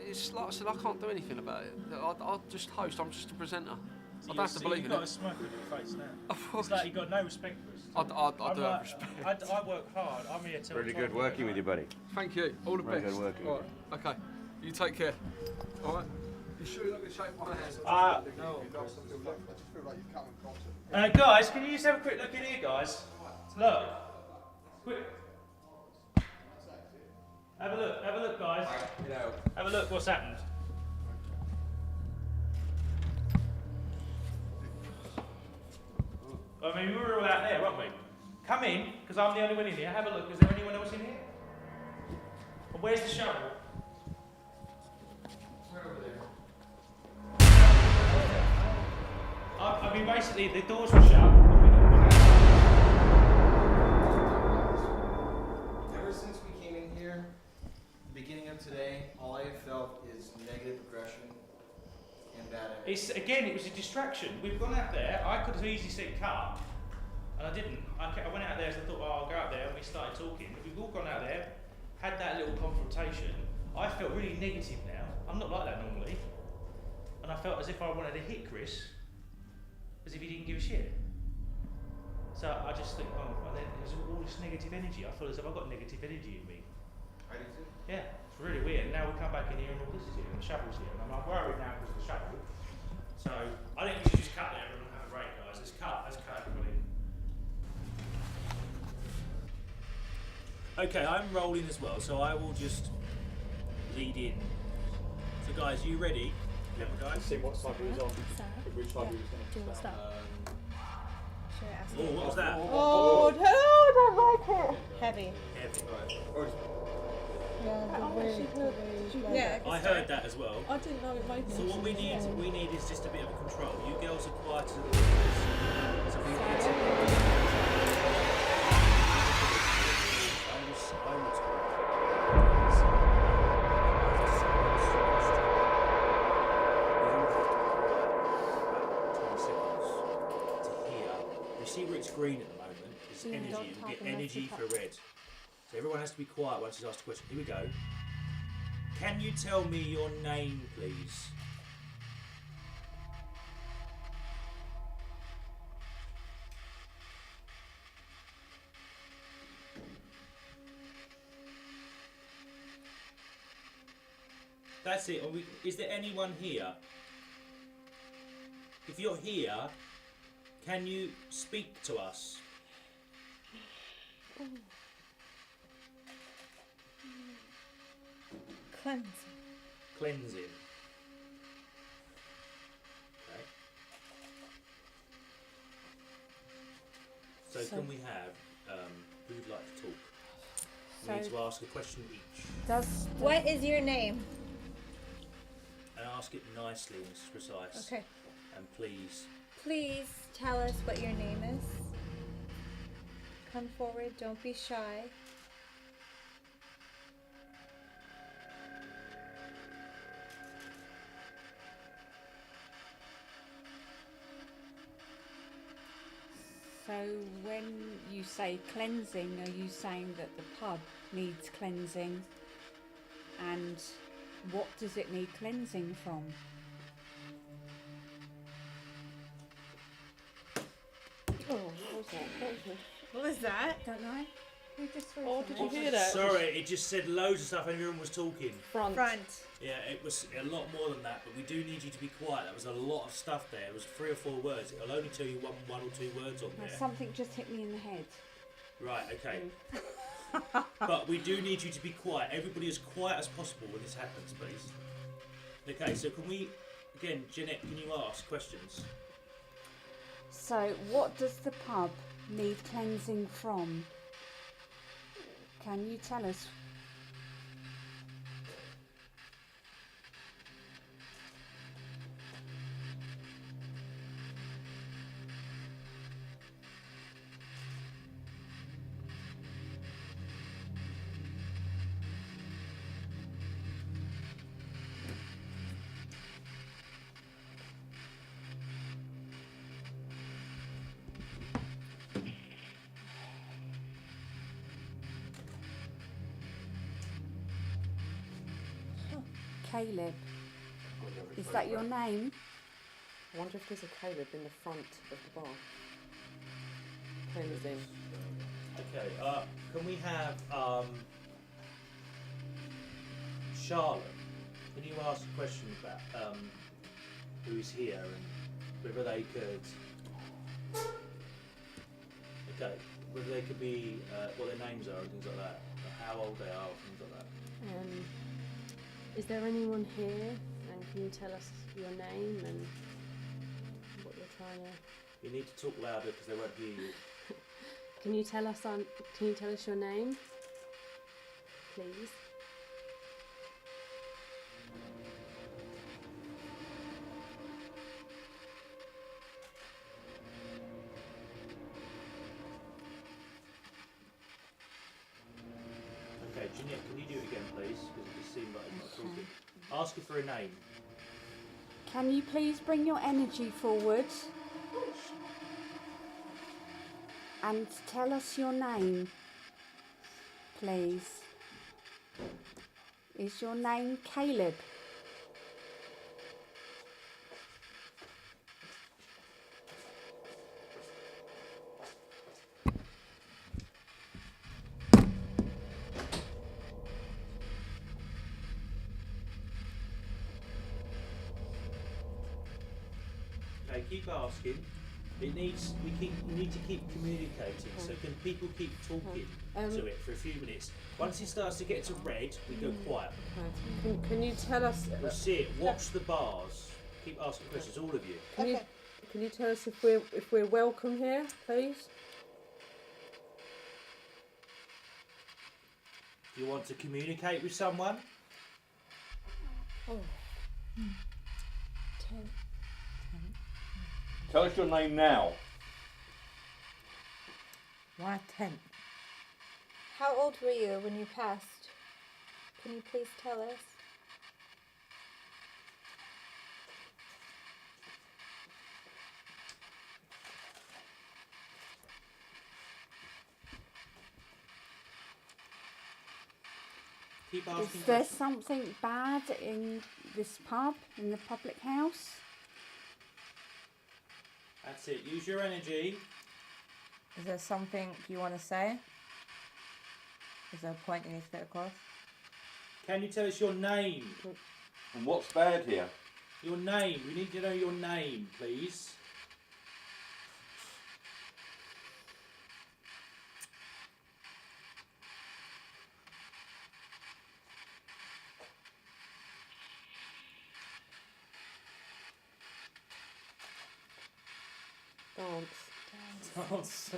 it's like I said, I can't do anything about it. I'll just host. I'm just a presenter. I don't have to believe in You've got a it. smoke on your face now. Of course. It's like you've got no respect for us. I do have respect. I work hard. I'm here till Really 12 good working with you, buddy. Thank you. All the Very best. good working All with right. Okay. You take care. All right. You sure you're not going to shake my hand? No. I just feel like you've come and gone to. Guys, can you just have a quick look in here, guys? Look. Quick. Have a look, guys. Have a look what's happened. I mean, we were all out there, weren't we? Come in, because I'm the only one in here. Have a look. Is there anyone else in here? And where's the shovel? We're over there. I mean, basically, the doors were shut. Ever since we came in here, beginning of today, all I have felt is negative aggression and bad energy. It was a distraction. We've gone out there. I could have easily said cut, and I didn't. I went out there and I thought, oh, I'll go out there, and we started talking. We've all gone out there, had that little confrontation. I felt really negative now. I'm not like that normally. And I felt as if I wanted to hit Chris, as if he didn't give a shit. So I just think, oh, and then there's all this negative energy. I feel as if I've got negative energy in me. I do too. Yeah, it's really weird. Now we come back in here and all this is here, and the shovel's here. And I'm like worried now because of the shovel. So I think we should just cut there and have a break, guys. Let's cut everybody. Okay, I'm rolling as well, so I will just lead in. So guys, you ready? Yeah, guys. See what side he was on. Which side he was going Do you want to start? Oh, what was that? Oh, no, I don't like it. Heavy. Heavy. Yeah. I heard that as well. I didn't know it made So what we need is just a bit of control. You girls are quiet as the so we get I will You see where it's green at the moment? It's energy. You get energy for red. So everyone has to be quiet once he's asked a question. Here we go. Can you tell me your name, please? That's it. Is there anyone here? If you're here, can you speak to us? Cleansing. Cleansing. Okay. So can we have who'd like to talk? We need to ask a question each. What is your name? And ask it nicely and precise. Okay. And please. Please tell us what your name is. Come forward, don't be shy. So when you say cleansing, are you saying that the pub needs cleansing? And what does it need cleansing from? Oh, what was that? What was that? Don't know. Who just threw Oh, did you something? hear that? Sorry, it just said loads of stuff and everyone was talking. Front. Yeah, it was a lot more than that, but we do need you to be quiet. That was a lot of stuff there. It was 3 or 4 words. I'll only tell you one or two words on there. Something just hit me in the head. Right, okay. But we do need you to be quiet. Everybody as quiet as possible when this happens, please. Okay, so can we, again, Jeanette, can you ask questions? So, what does the pub need cleansing from? Can you tell us? Caleb. Is that your name? I wonder if there's a Caleb in the front of the bar. Playing the Zane. Okay, can we have Charlotte? Can you ask a question about who's here and whether they could? Okay, whether they could be what their names are and things like that, or how old they are, or things like that. Is there anyone here? And can you tell us your name and what you're trying to? You need to talk louder because they won't hear you. Can you tell us your name, please? Okay, Jeanette, can you do it again, please? Because it just seemed like I'm not talking. Ask her for a name. Can you please bring your energy forward and tell us your name, please? Is your name Caleb? Okay, keep asking. You need to keep communicating. So can people keep talking to it for a few minutes? Once it starts to get to red, we go quiet. Can you tell us? You'll see it. Watch the bars. Keep asking questions, all of you. Can you tell us if we're welcome here, please? Do you want to communicate with someone? Oh. Tell us your name now. Why 10? How old were you when you passed? Can you please tell us? Keep asking Is there questions. something bad in this pub, in the public house? That's it. Use your energy. Is there something you want to say? Is there a point you need to get across? Can you tell us your name? And what's bad here? Your name. We need to know your name, please. Dance.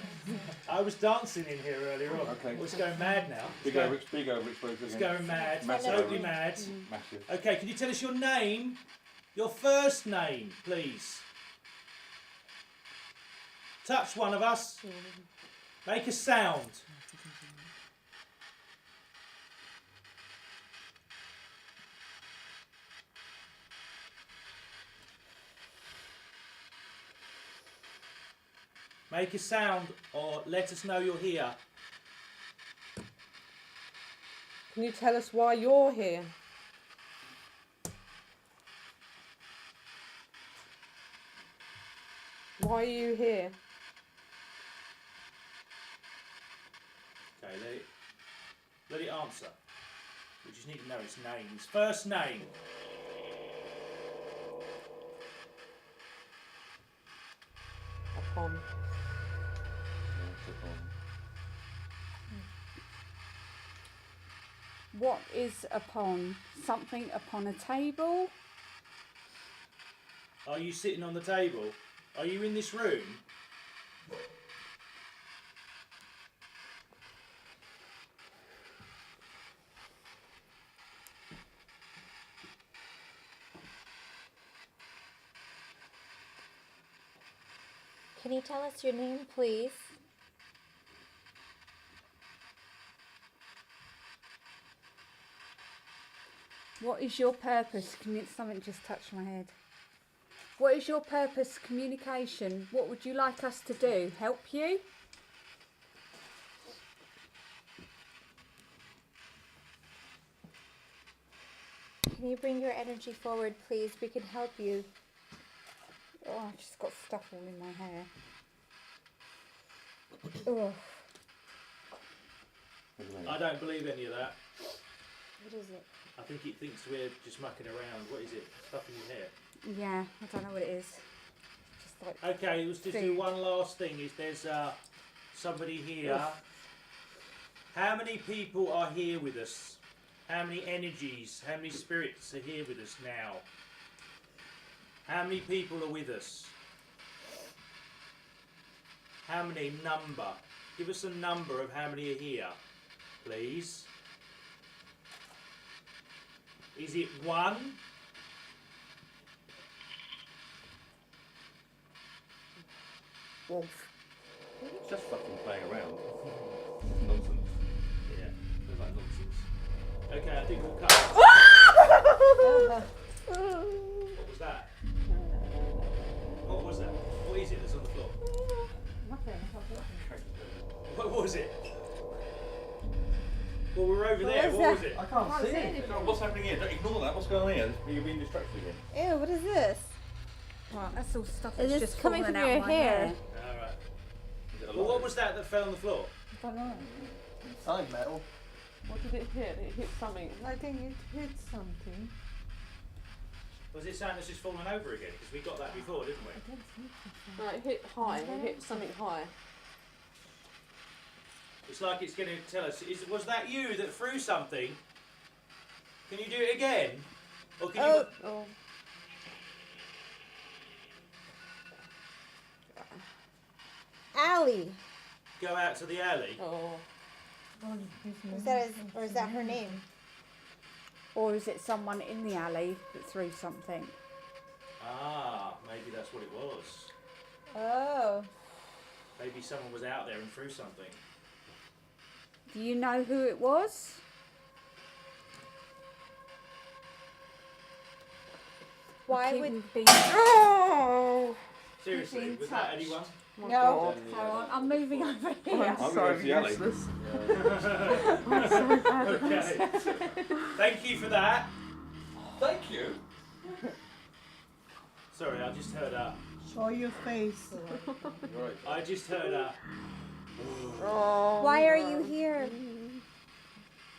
I was dancing in here earlier on. Okay. It's going mad now. Big over, exposure. It's going mad. Massive. Totally mad. Massive. Okay, can you tell us your name? Your first name, please. Touch one of us. Make a sound. Make a sound or let us know you're here. Can you tell us why you're here? Why are you here? Okay, let it answer. We just need to know its name. Its first name. Upon. What is upon? Something upon a table? Are you sitting on the table? Are you in this room? Can you tell us your name, please? What is your purpose? Something just touched my head. What is your purpose? Communication. What would you like us to do? Help you? Can you bring your energy forward, please? We can help you. Oh, I've just got stuff all in my hair. Ugh. I don't believe any of that. What is it? I think it thinks we're just mucking around. What is it? Stuff in your hair? Yeah, I don't know what it is. Just like Okay, let's just do one last thing. Is there's somebody here? Ugh. How many people are here with us? How many energies? How many spirits are here with us now? How many people are with us? How many number? Give us a number of how many are here, please. Is it 1? Wolf. Just fucking playing around. Nonsense. Yeah, feels like nonsense. Okay, I think we'll cut. What was that? What was that? What is it that's on the floor? Nothing. What was it? Well, we're over What there. is What that? was it? I can't see it. What's happening here? Don't ignore that. What's going on here? You're being distracted again. Ew, what is this? Right, that's all stuff Is that's this just coming fallen from out your my hair? Alright. Well, what was that fell on the floor? I don't know. Side metal. What did it hit? It hit something. I think it hit something. Was it something that's just fallen over again? Because we got that before, didn't we? I don't think so. No, it hit high. It hit something high. It's like it's going to tell us. Was that you that threw something? Can you do it again? Or can you? Oh. Allie. Go out to the alley. Oh. Is that or is that her name? Or is it someone in the alley that threw something? Ah, maybe that's what it was. Oh. Maybe someone was out there and threw something. Do you know who it was? Why Keep would? being- Oh. Seriously, Keep in was that touch. anyone? No. Hang on, I'm moving over here. I'm going to go to the alley. I'm so bad at Okay. Thank you for that. Thank you. Sorry, I just heard a. Show your face. Right. I just heard a. Oh. Why are you here?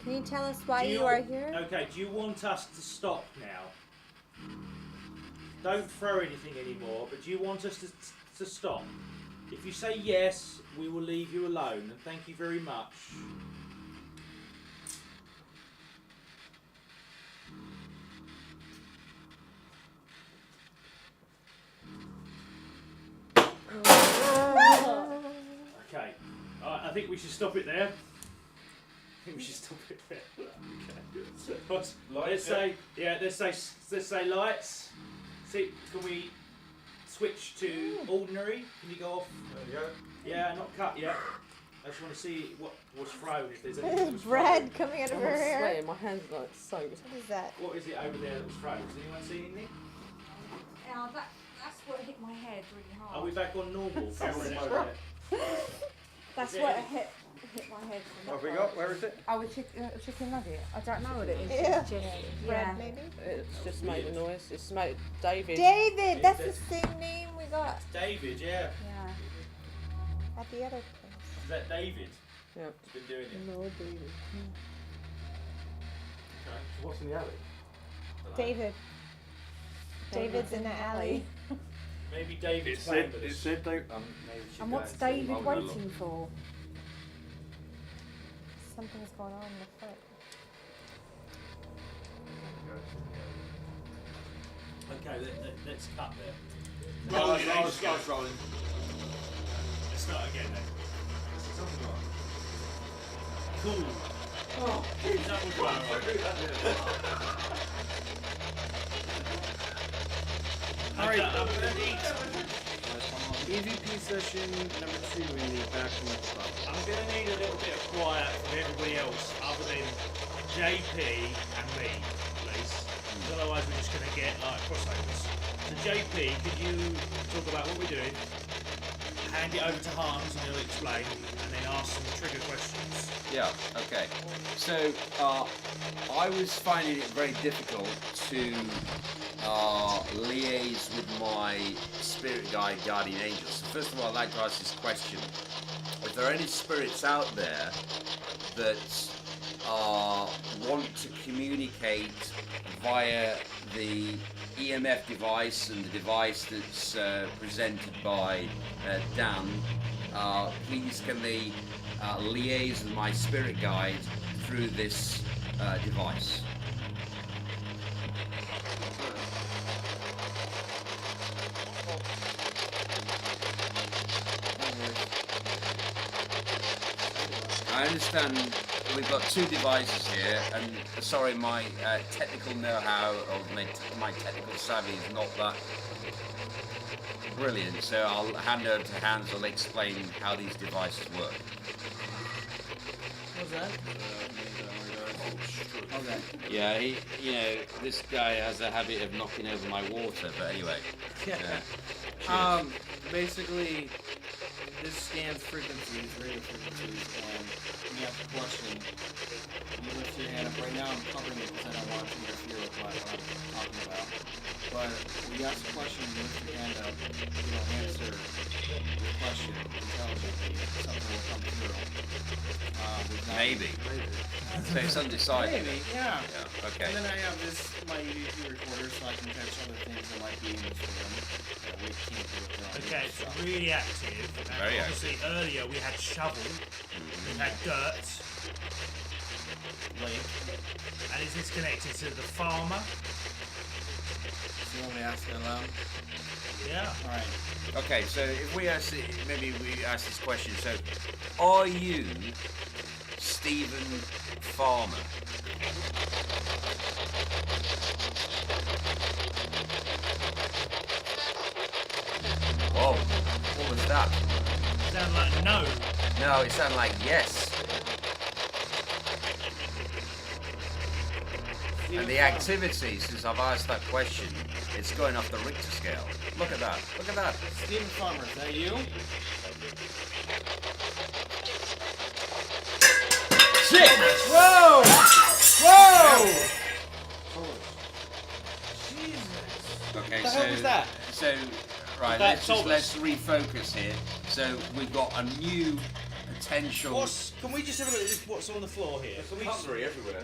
Can you tell us why Do you are here? Okay, do you want us to stop now? Don't throw anything anymore, but do you want us to stop? If you say yes, we will leave you alone, and thank you very much. Okay, I think we should stop it there. I think we should stop it there. Okay. Let's say, let's say lights. See, can we switch to ordinary? Can you go off? There you go. Yeah, not cut yet. I just want to see what was thrown. If there's anything that was Bread coming out of I'm her hair. sweating. My hands are like soaked. What is that? thrown. What is it over there that was thrown? Has anyone seen anything? Now that's what hit my head really hard. Are we back on normal? That's Yeah. what hit my head. What have we got? Where is it? Oh, a chicken nugget. I don't know what it is. Yeah. It's just, Bread, yeah. maybe? It's just made a noise. It's made David. David! That's the same name we got David, yeah. Yeah. at the other place. Is that David? Yeah. He's been doing it. Lord David. Okay. So what's in the alley? David. David's in the alley. Maybe David's It playing said, with it us. said they, Maybe we should And go what's and see. David I'll go waiting for? Something's going on in the front. Okay, let's cut there. Rolling, Let's go. rolling. Let's start again then. Cool. Oh, double Alright. I'm gonna need. EVP session number 2 in the back room club. I'm gonna need a little bit of quiet from everybody else, other than JP and me, please. 'Cause otherwise, we're just gonna get like crossovers. So JP, could you talk about what we're doing? Hand it over to Hans and he'll explain, and then ask some trigger questions. Yeah, okay. So, I was finding it very difficult to liaise with my spirit guide, guardian angels. So first of all, I'd like to ask this question. If there are any spirits out there that want to communicate via the EMF device and the device that's presented by Dan, please can they liaise with my spirit guide through this device? I understand we've got two devices here, and sorry, my technical know-how or my technical savvy is not that brilliant, so I'll hand over to Hans who'll explain how these devices work. What's that? Okay. Yeah, this guy has a habit of knocking over my water, but anyway. Yeah. Basically, this scans frequencies, radio frequencies, and when you ask a question, you lift your hand up. Right now I'm covering it because I don't want to interfere with what I'm talking about. But when you ask a question, you lift your hand up, you'll answer your question intelligently, something will come through. Maybe. So it's undecided. Maybe, yeah. Okay. And then I have my EVP recorder so I can catch other things that might be in this room that we can't do with our own Okay, it's stuff. really active. And Very obviously earlier we had shovel, we had dirt, Lake. and is this connected to the farmer? So you want me to ask it aloud? Yeah. Alright. Okay, so if we ask maybe we ask this question. So, are you Stephen Farmer? Whoa, what was that? Sound like no. No, it sounded like yes. And the activity, since I've asked that question, it's going off the Richter scale. Look at that. Look at that. Stephen Farmer, is that you? Shit! Whoa! Whoa! Okay, What the hell was that? So, right, let's refocus here. So we've got a new potential. Can we just have a look at what's on the floor here? Can we Cutlery everywhere.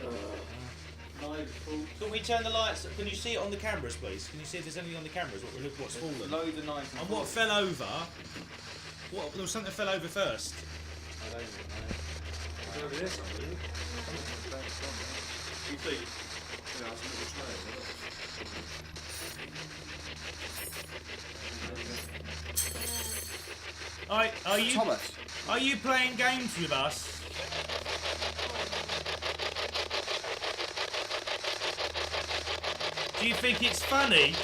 Can we turn the lights? Can you see it on the cameras, please? Can you see if there's anything on the cameras? What's fallen? Loads of knives. And what fell over? What? There was something that fell over first. I don't even know. Over there somewhere, isn't it? You think? Yeah, that's a little trail. Thomas. Are you playing games with us? Do you think it's funny?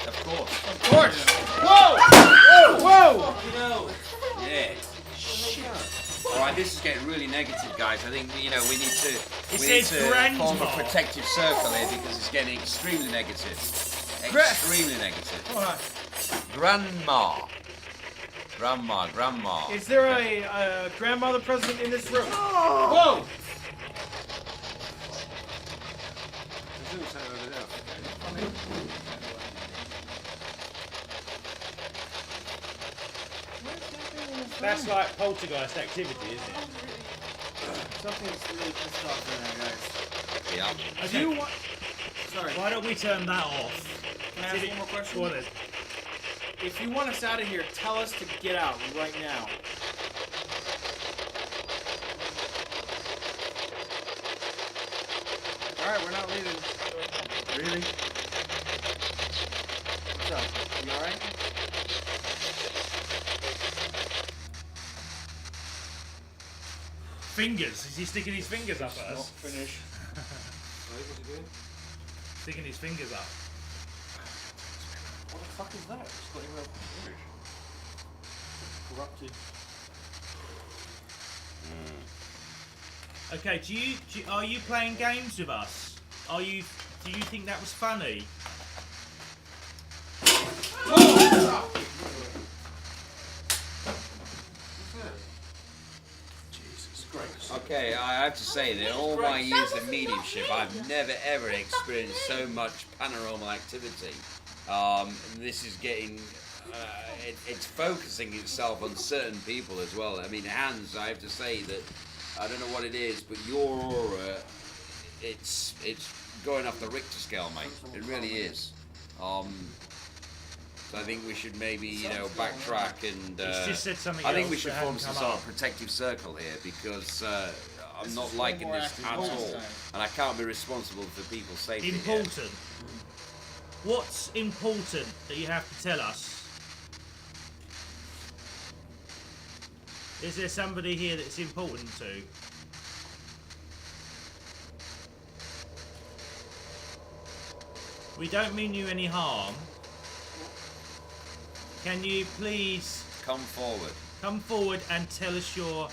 Of course. Of course. Whoa! Whoa! Whoa! Yeah. Shit. All right, this is getting really negative, guys. I think we need to form a protective circle here because it's getting extremely negative. Extremely negative. All right. Grandma. Is there a grandmother present in this room? Whoa! That's like poltergeist activity, isn't it? Something's really pissed off in there, guys. Yeah. Okay. Do you want... Sorry. Why don't we turn that off? Can I ask one more question? Go on then. If you want us out of here, tell us to get out right now. Alright, we're not leaving. Really? What's up? You alright? Fingers. Is he sticking his fingers up at Not us? finished. What's he doing? Sticking his fingers up. What the fuck is that? It's not even a image. Corrupted. Okay, are you playing games with us? Do you think that was funny? Jesus Christ. Okay, I have to say that in all my years of mediumship, I've never ever experienced so much paranormal activity. This is getting, it's focusing itself on certain people as well. I mean, Hans, I have to say that, I don't know what it is, but your aura, it's going off the Richter scale, mate. It really is. So I think we should maybe, backtrack and. He's just said something I think else we should that form hasn't some come sort up. of protective circle here because I'm This not is liking more this active at this all, time. and I can't be responsible for people's safety. here. Important. What's important that you have to tell us? Is there somebody here that's important to? We don't mean you any harm. Can you please Come forward. come forward and tell us your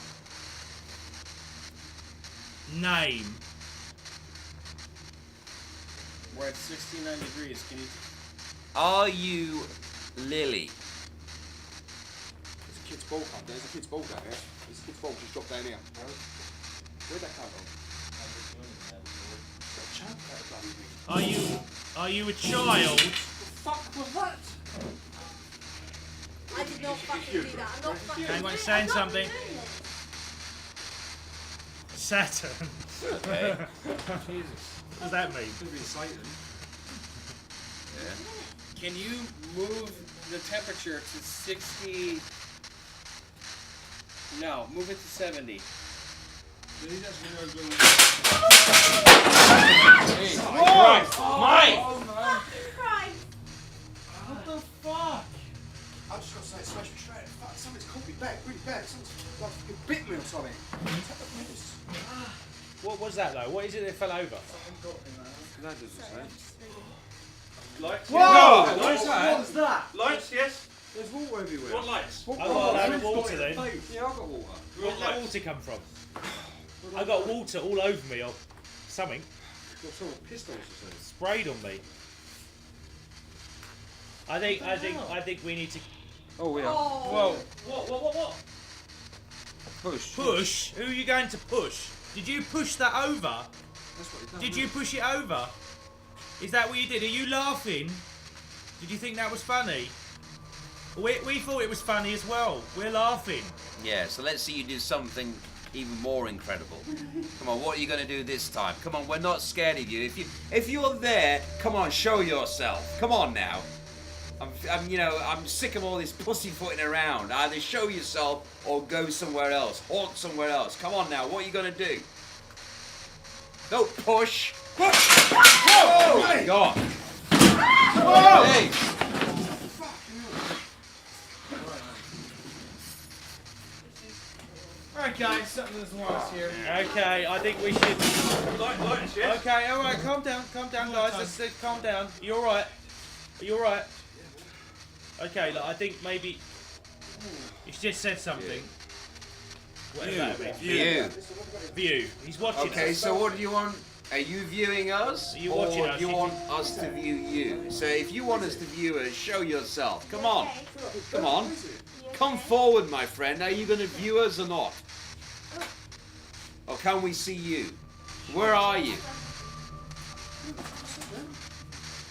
name? We're at 69 degrees. Can you... Are you Lily? There's a kid's ball up. There's a kid's ball down here. There's a kid's ball just dropped down here. Where'd that come from? Got a chunk out of bloody thing. Are you a child? The fuck was that? I did not fucking do that. I'm not fucking Hang on, doing it's it. saying I'm not something. doing it. Saturn. Okay. Jesus. What does that mean? Could be Satan. Yeah. Can you move the temperature to 60? No, move it to 70. Hey, Right, Mike! Christ. What the fuck? I just got to say, it's smashed me straight. Fuck, something's caught me back, really bad. Something's like it bit me or something. What was that though? What is it that fell over? that doesn't say. Lights? Whoa! Yes. What was that? What was that? Lights, yes. There's water everywhere. What lights? I've got a load of water then. Yeah, I've got water. Where'd that water come from? I got water all over me or something. Got someone pissed on us or something. Sprayed on me. I think we need to. Oh, we are. Whoa! What? Push. Push? Who are you going to push? Did you push that over? That's what he done. Did you push it over? Is that what you did? Are you laughing? Did you think that was funny? We thought it was funny as well. We're laughing. Yeah, so let's see you do something even more incredible. Come on, what are you going to do this time? Come on, we're not scared of you. If you're there, come on, show yourself. Come on now. I'm sick of all this pussyfooting around. Either show yourself or go somewhere else. Haunt somewhere else. Come on now, what are you going to do? Don't push. Push! Whoa! Oh my God! Whoa! Hey! Alright guys, something doesn't want us here. Okay, I think we should. Lights, yes. Okay, alright, calm down, guys. Let's calm down. You alright? Are you alright? Okay, look, I think maybe. He's just said something. Whatever that means. View. He's watching us. Okay, so what do you want? Are you viewing us? Are you or watching us? do you want us to view you? So if you want us to view us, show yourself. Come on. Come on. Come forward, my friend. Are you going to view us or not? Or can we see you? Where are you?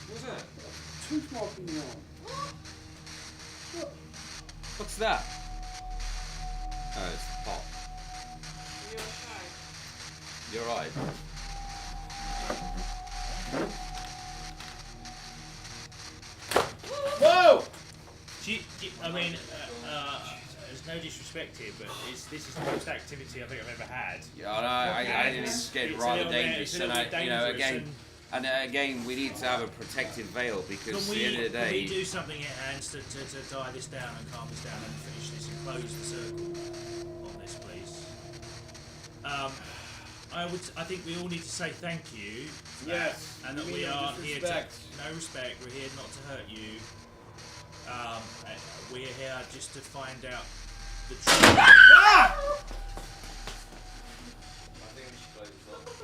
What's that? Tooth mark in the arm. What's that? Oh, it's the pot. You're right. Whoa! I mean, there's no disrespect here, but this is the most activity I think I've ever had. Yeah, I think it's getting rather dangerous, and again, we need to have a protective veil because at the end of the Can we day. do something in hands to tie this down and calm this down and finish this and close the circle on this, please? I think we all need to say thank you. Yes. And that we are here to no respect. We're here not to hurt you. We're here just to find out the truth.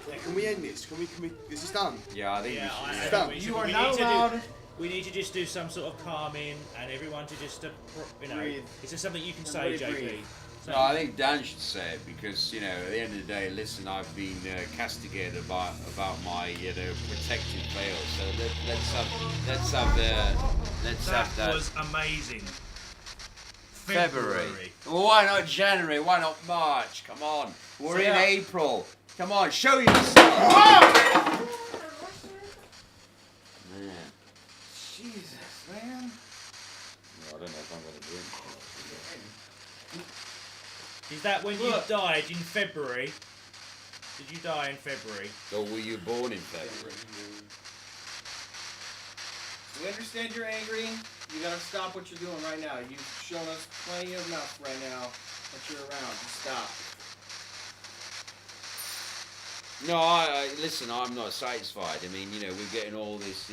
Yeah, can we end this? Can we? This is done. Yeah, I think it's done. You are now allowed. We need to just do some sort of calming, and everyone to just, breathe. Is there something you can say, JP? No, I think Dan should say it because at the end of the day, listen, I've been castigated about my protective veil. So let's have that. That was amazing. February. Why not January? Why not March? Come on, we're in April. Come on, show yourself. Man. Jesus, man. I don't know if I'm going to do it. Is that when you died in February? Did you die in February? Or were you born in February? We understand you're angry. You gotta stop what you're doing right now. You've shown us plenty enough right now that you're around. Just stop. No, listen, I'm not satisfied. I mean, we're getting all this,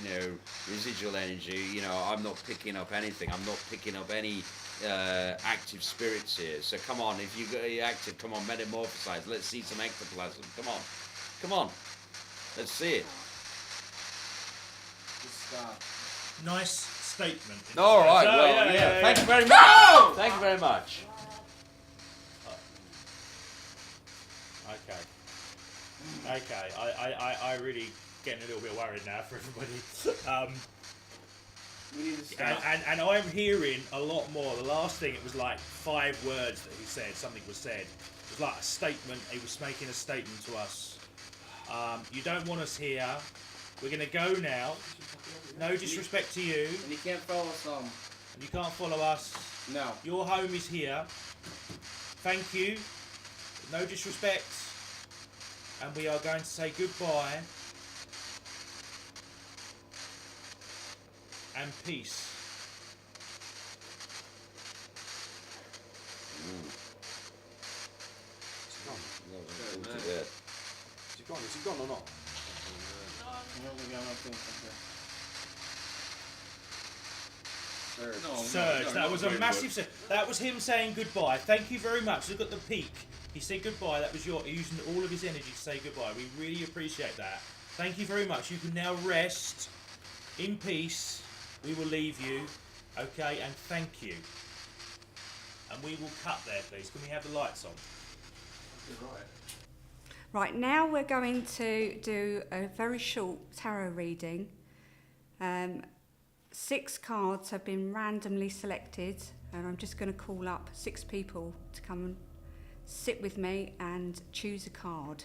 residual energy. I'm not picking up anything. I'm not picking up any active spirits here. So come on, if you're active, come on, metamorphosize. Let's see some ectoplasm. Come on. Let's see it. Just stop. Nice statement. All right. Well, yeah. Thank you very much. No! Thank you very much. Okay. I really getting a little bit worried now for everybody. We need to stop. And I'm hearing a lot more. The last thing, it was like 5 words that he said. Something was said. It was like a statement. He was making a statement to us. You don't want us here. We're going to go now. No disrespect to you. And you can't follow us home. And you can't follow us. No. Your home is here. Thank you. No disrespect. And we are going to say goodbye. And peace. Is he gone or not? Surge. That was a massive surge. That was him saying goodbye. Thank you very much. Look at the peak. He said goodbye. That was using all of his energy to say goodbye. We really appreciate that. Thank you very much. You can now rest in peace. We will leave you. Okay, and thank you. And we will cut there, please. Can we have the lights on? Right, now we're going to do a very short tarot reading. 6 cards have been randomly selected, and I'm just going to call up 6 people to come and sit with me and choose a card.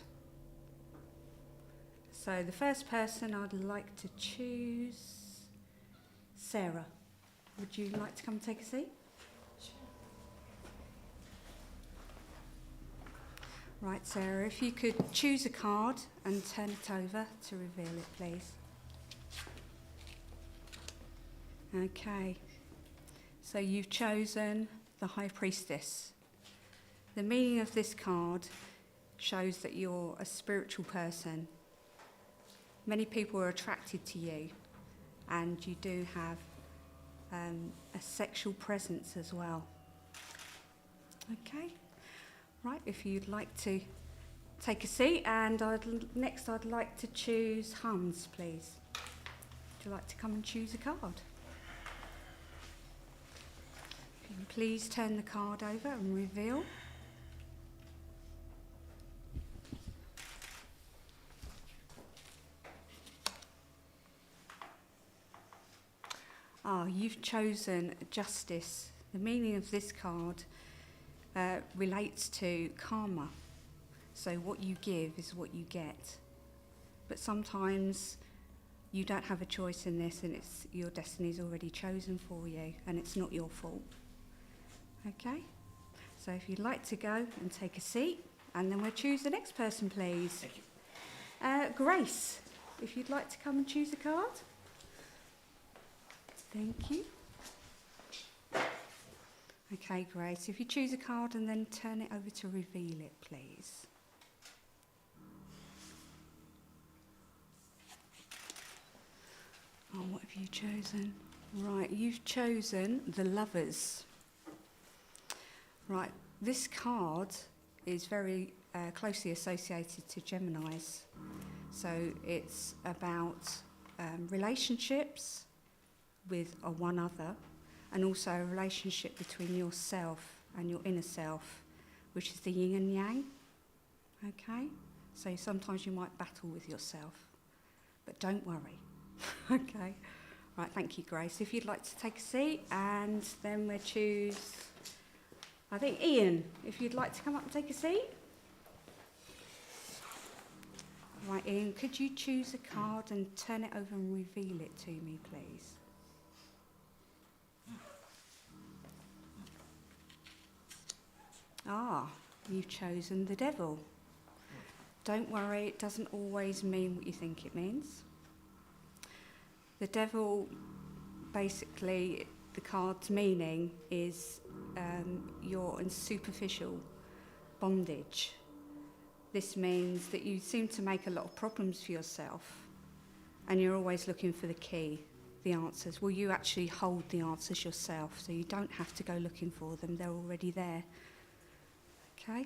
So the first person I'd like to choose, Sarah. Would you like to come and take a seat? Right, Sarah, if you could choose a card and turn it over to reveal it, please. Okay, so you've chosen the High Priestess. The meaning of this card shows that you're a spiritual person. Many people are attracted to you, and you do have a sexual presence as well. Okay. Right, if you'd like to take a seat, and next I'd like to choose Hans, please. Would you like to come and choose a card? If you can please turn the card over and reveal. You've chosen Justice. The meaning of this card relates to karma. So what you give is what you get. But sometimes you don't have a choice in this, and it's your destiny's already chosen for you, and it's not your fault. Okay? So if you'd like to go and take a seat, and then we'll choose the next person, please. Thank you. Grace, if you'd like to come and choose a card. Thank you. Okay, Grace, if you choose a card and then turn it over to reveal it, please. Oh, what have you chosen? Right, you've chosen the Lovers. Right, this card is very closely associated to Geminis. So it's about relationships with one other, and also a relationship between yourself and your inner self, which is the yin and yang. Okay? So sometimes you might battle with yourself, but don't worry. Okay? Right, thank you, Grace. If you'd like to take a seat, and then we'll choose, I think, Ian, if you'd like to come up and take a seat. Right, Ian, could you choose a card and turn it over and reveal it to me, please? Ah, you've chosen the Devil. Don't worry, it doesn't always mean what you think it means. The Devil, basically, the card's meaning is you're in superficial bondage. This means that you seem to make a lot of problems for yourself, and you're always looking for the key, the answers. Well, you actually hold the answers yourself, so you don't have to go looking for them, they're already there. Okay,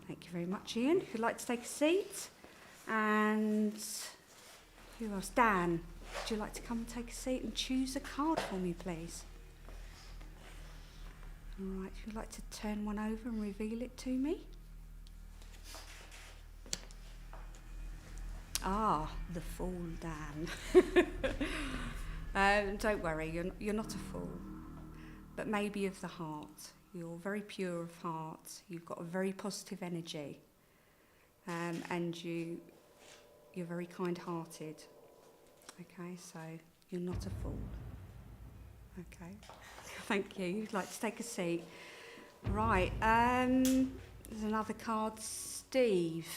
thank you very much, Ian. If you'd like to take a seat. And who else? Dan, would you like to come and take a seat and choose a card for me, please? All right, if you'd like to turn one over and reveal it to me. Ah, the Fool, Dan. Don't worry, you're not a fool, but maybe of the heart. You're very pure of heart, you've got a very positive energy, and you're very kind-hearted. Okay, so you're not a fool. Okay, thank you. You'd like to take a seat. Right, there's another card, Steve.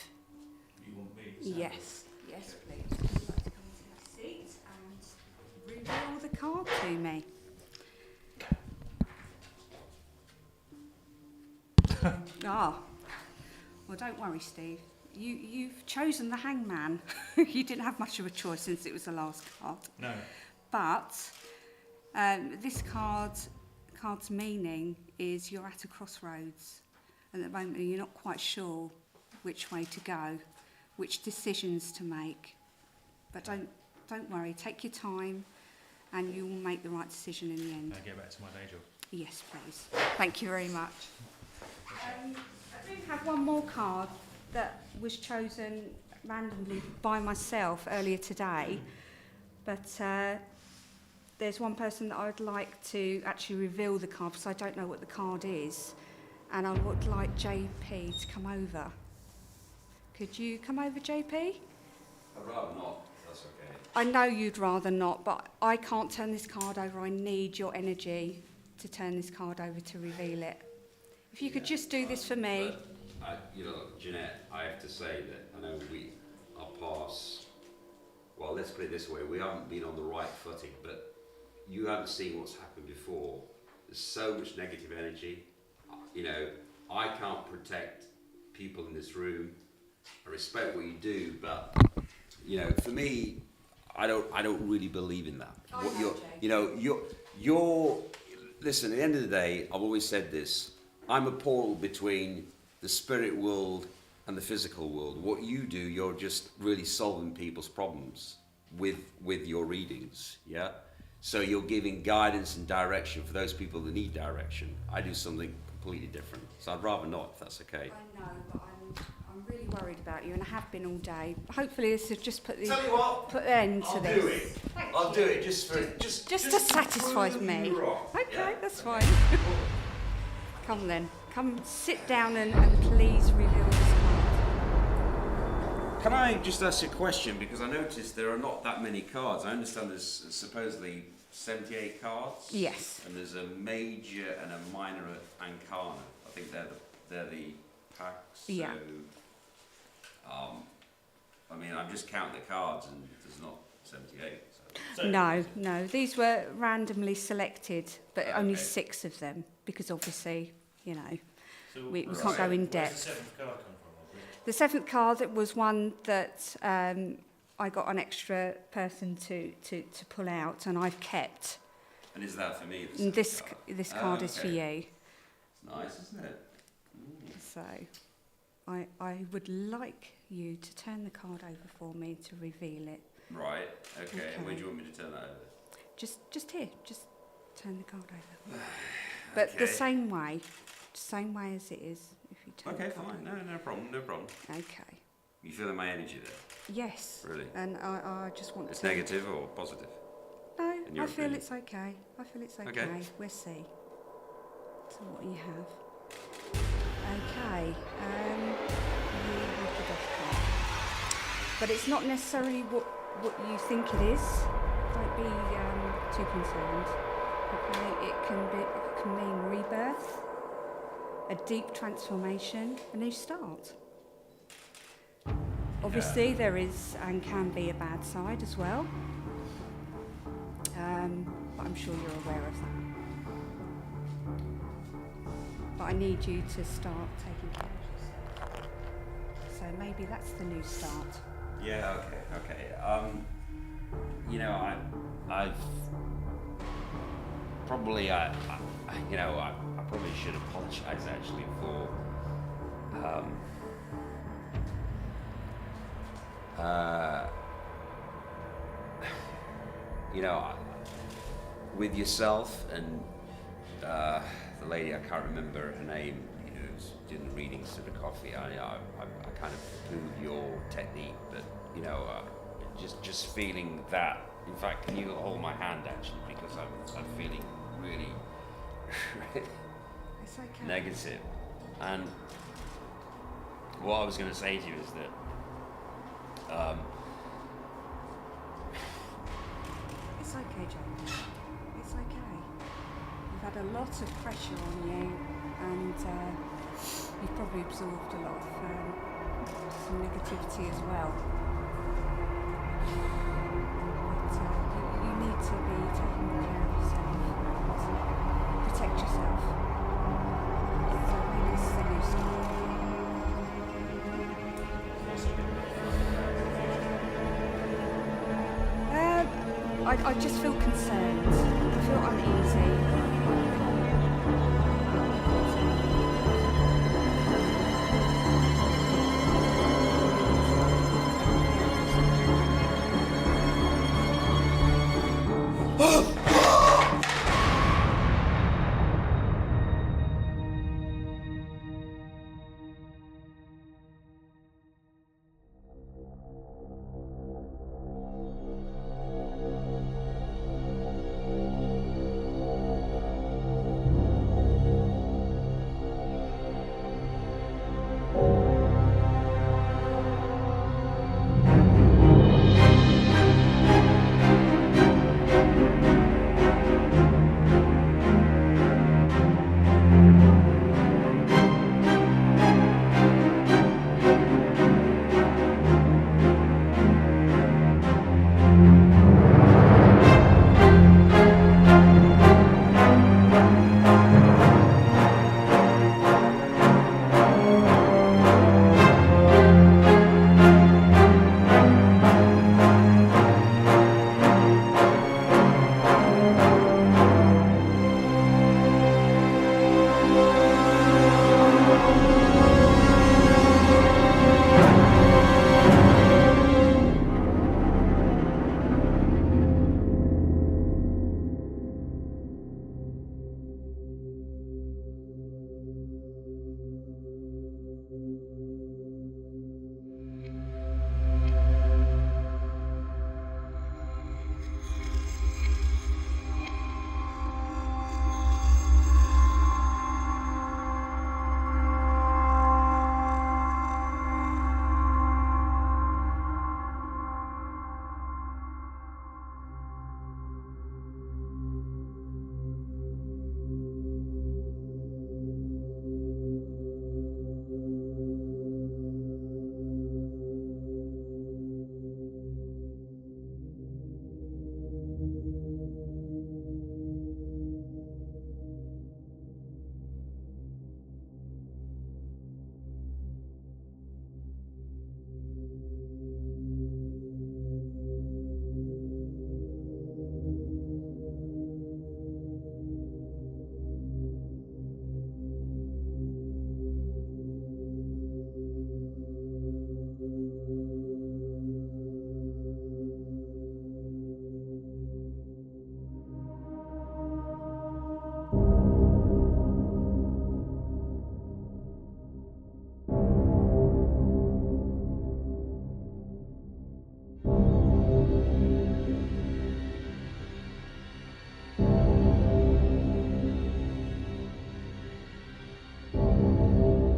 You want me to Yes, yes, please. Would you like to come and take a seat and reveal the card to me? Ah, well, don't worry, Steve. You've chosen the Hangman. You didn't have much of a choice since it was the last card. No. But this card's meaning is you're at a crossroads. And at the moment, you're not quite sure which way to go, which decisions to make. But don't worry. Take your time, and you will make the right decision in the end. Get back to my day job. Yes, please. Thank you very much. I do have one more card that was chosen randomly by myself earlier today, but there's one person that I would like to actually reveal the card, because I don't know what the card is, and I would like JP to come over. Could you come over, JP? I'd rather not, that's okay. I know you'd rather not, but I can't turn this card over. I need your energy to turn this card over to reveal it. If you could just do this for me. Jeanette, I have to say that I know our paths, well, let's put it this way, we haven't been on the right footing, but you haven't seen what's happened before. There's so much negative energy. I can't protect people in this room. I respect what you do, but, for me, I don't really believe in that. Listen, at the end of the day, I've always said this, I'm a portal between the spirit world and the physical world. What you do, you're just really solving people's problems with your readings, yeah? So you're giving guidance and direction for those people that need direction. I do something completely different. So I'd rather not, if that's okay. I know, but I'm really worried about you, and I have been all day. Hopefully this will just put Tell you what, an end to this. I'll do it. I'll do it just to satisfy me. Okay, that's fine. Come then. come sit down and please reveal this card. Can I just ask a question? Because I noticed there are not that many cards. I understand there's supposedly 78 cards. Yes. And there's a major and a minor arcana. I think they're the packs. So, Yeah. I mean, I'm just counting the cards, and there's not 78. So. No, these were randomly selected, but only Okay. 6 of them, because obviously, you know, So we where's can't go in where's depth. the 7th card come from? The 7th card was one that I got an extra person to pull out, and I've kept. And is that for me? And this card is for okay. you. It's nice, isn't it? So, I would like you to turn the card over for me to reveal it. Right. Okay. And where do you want me to turn that over? Just here. Just turn the card over. But the Okay. same way as it is. If you turn Okay, the card fine. over. No problem. No problem. Okay. You feeling my energy there? Yes. Really? And I just want It's to. negative or positive? No, in your I feel opinion? it's okay. I feel it's okay. Okay. We'll see. So what you have. Okay. You have the death card. But it's not necessarily what you think it is. Don't be too concerned. Okay. It can mean rebirth, a deep transformation, a new start. Obviously, there is and can be a bad side as well. But I'm sure you're aware of that. But I need you to start taking care of yourself. So maybe that's the new start. Yeah. Okay. You know, I've probably, I probably should apologise actually for. You know, with yourself and the lady, I can't remember her name, you know, who's doing the readings to the coffee. I kind of pooed your technique, but you know, just feeling that. In fact, can you hold my hand actually, because I'm feeling really, really It's okay. negative. And what I was going to say to you is that. It's okay, Jamie. It's okay. You've had a lot of pressure on you, and you've probably absorbed a lot of some negativity as well. But you need to be taking care of yourself and protect yourself. So maybe this is a new start. I just feel concerned. I feel uneasy.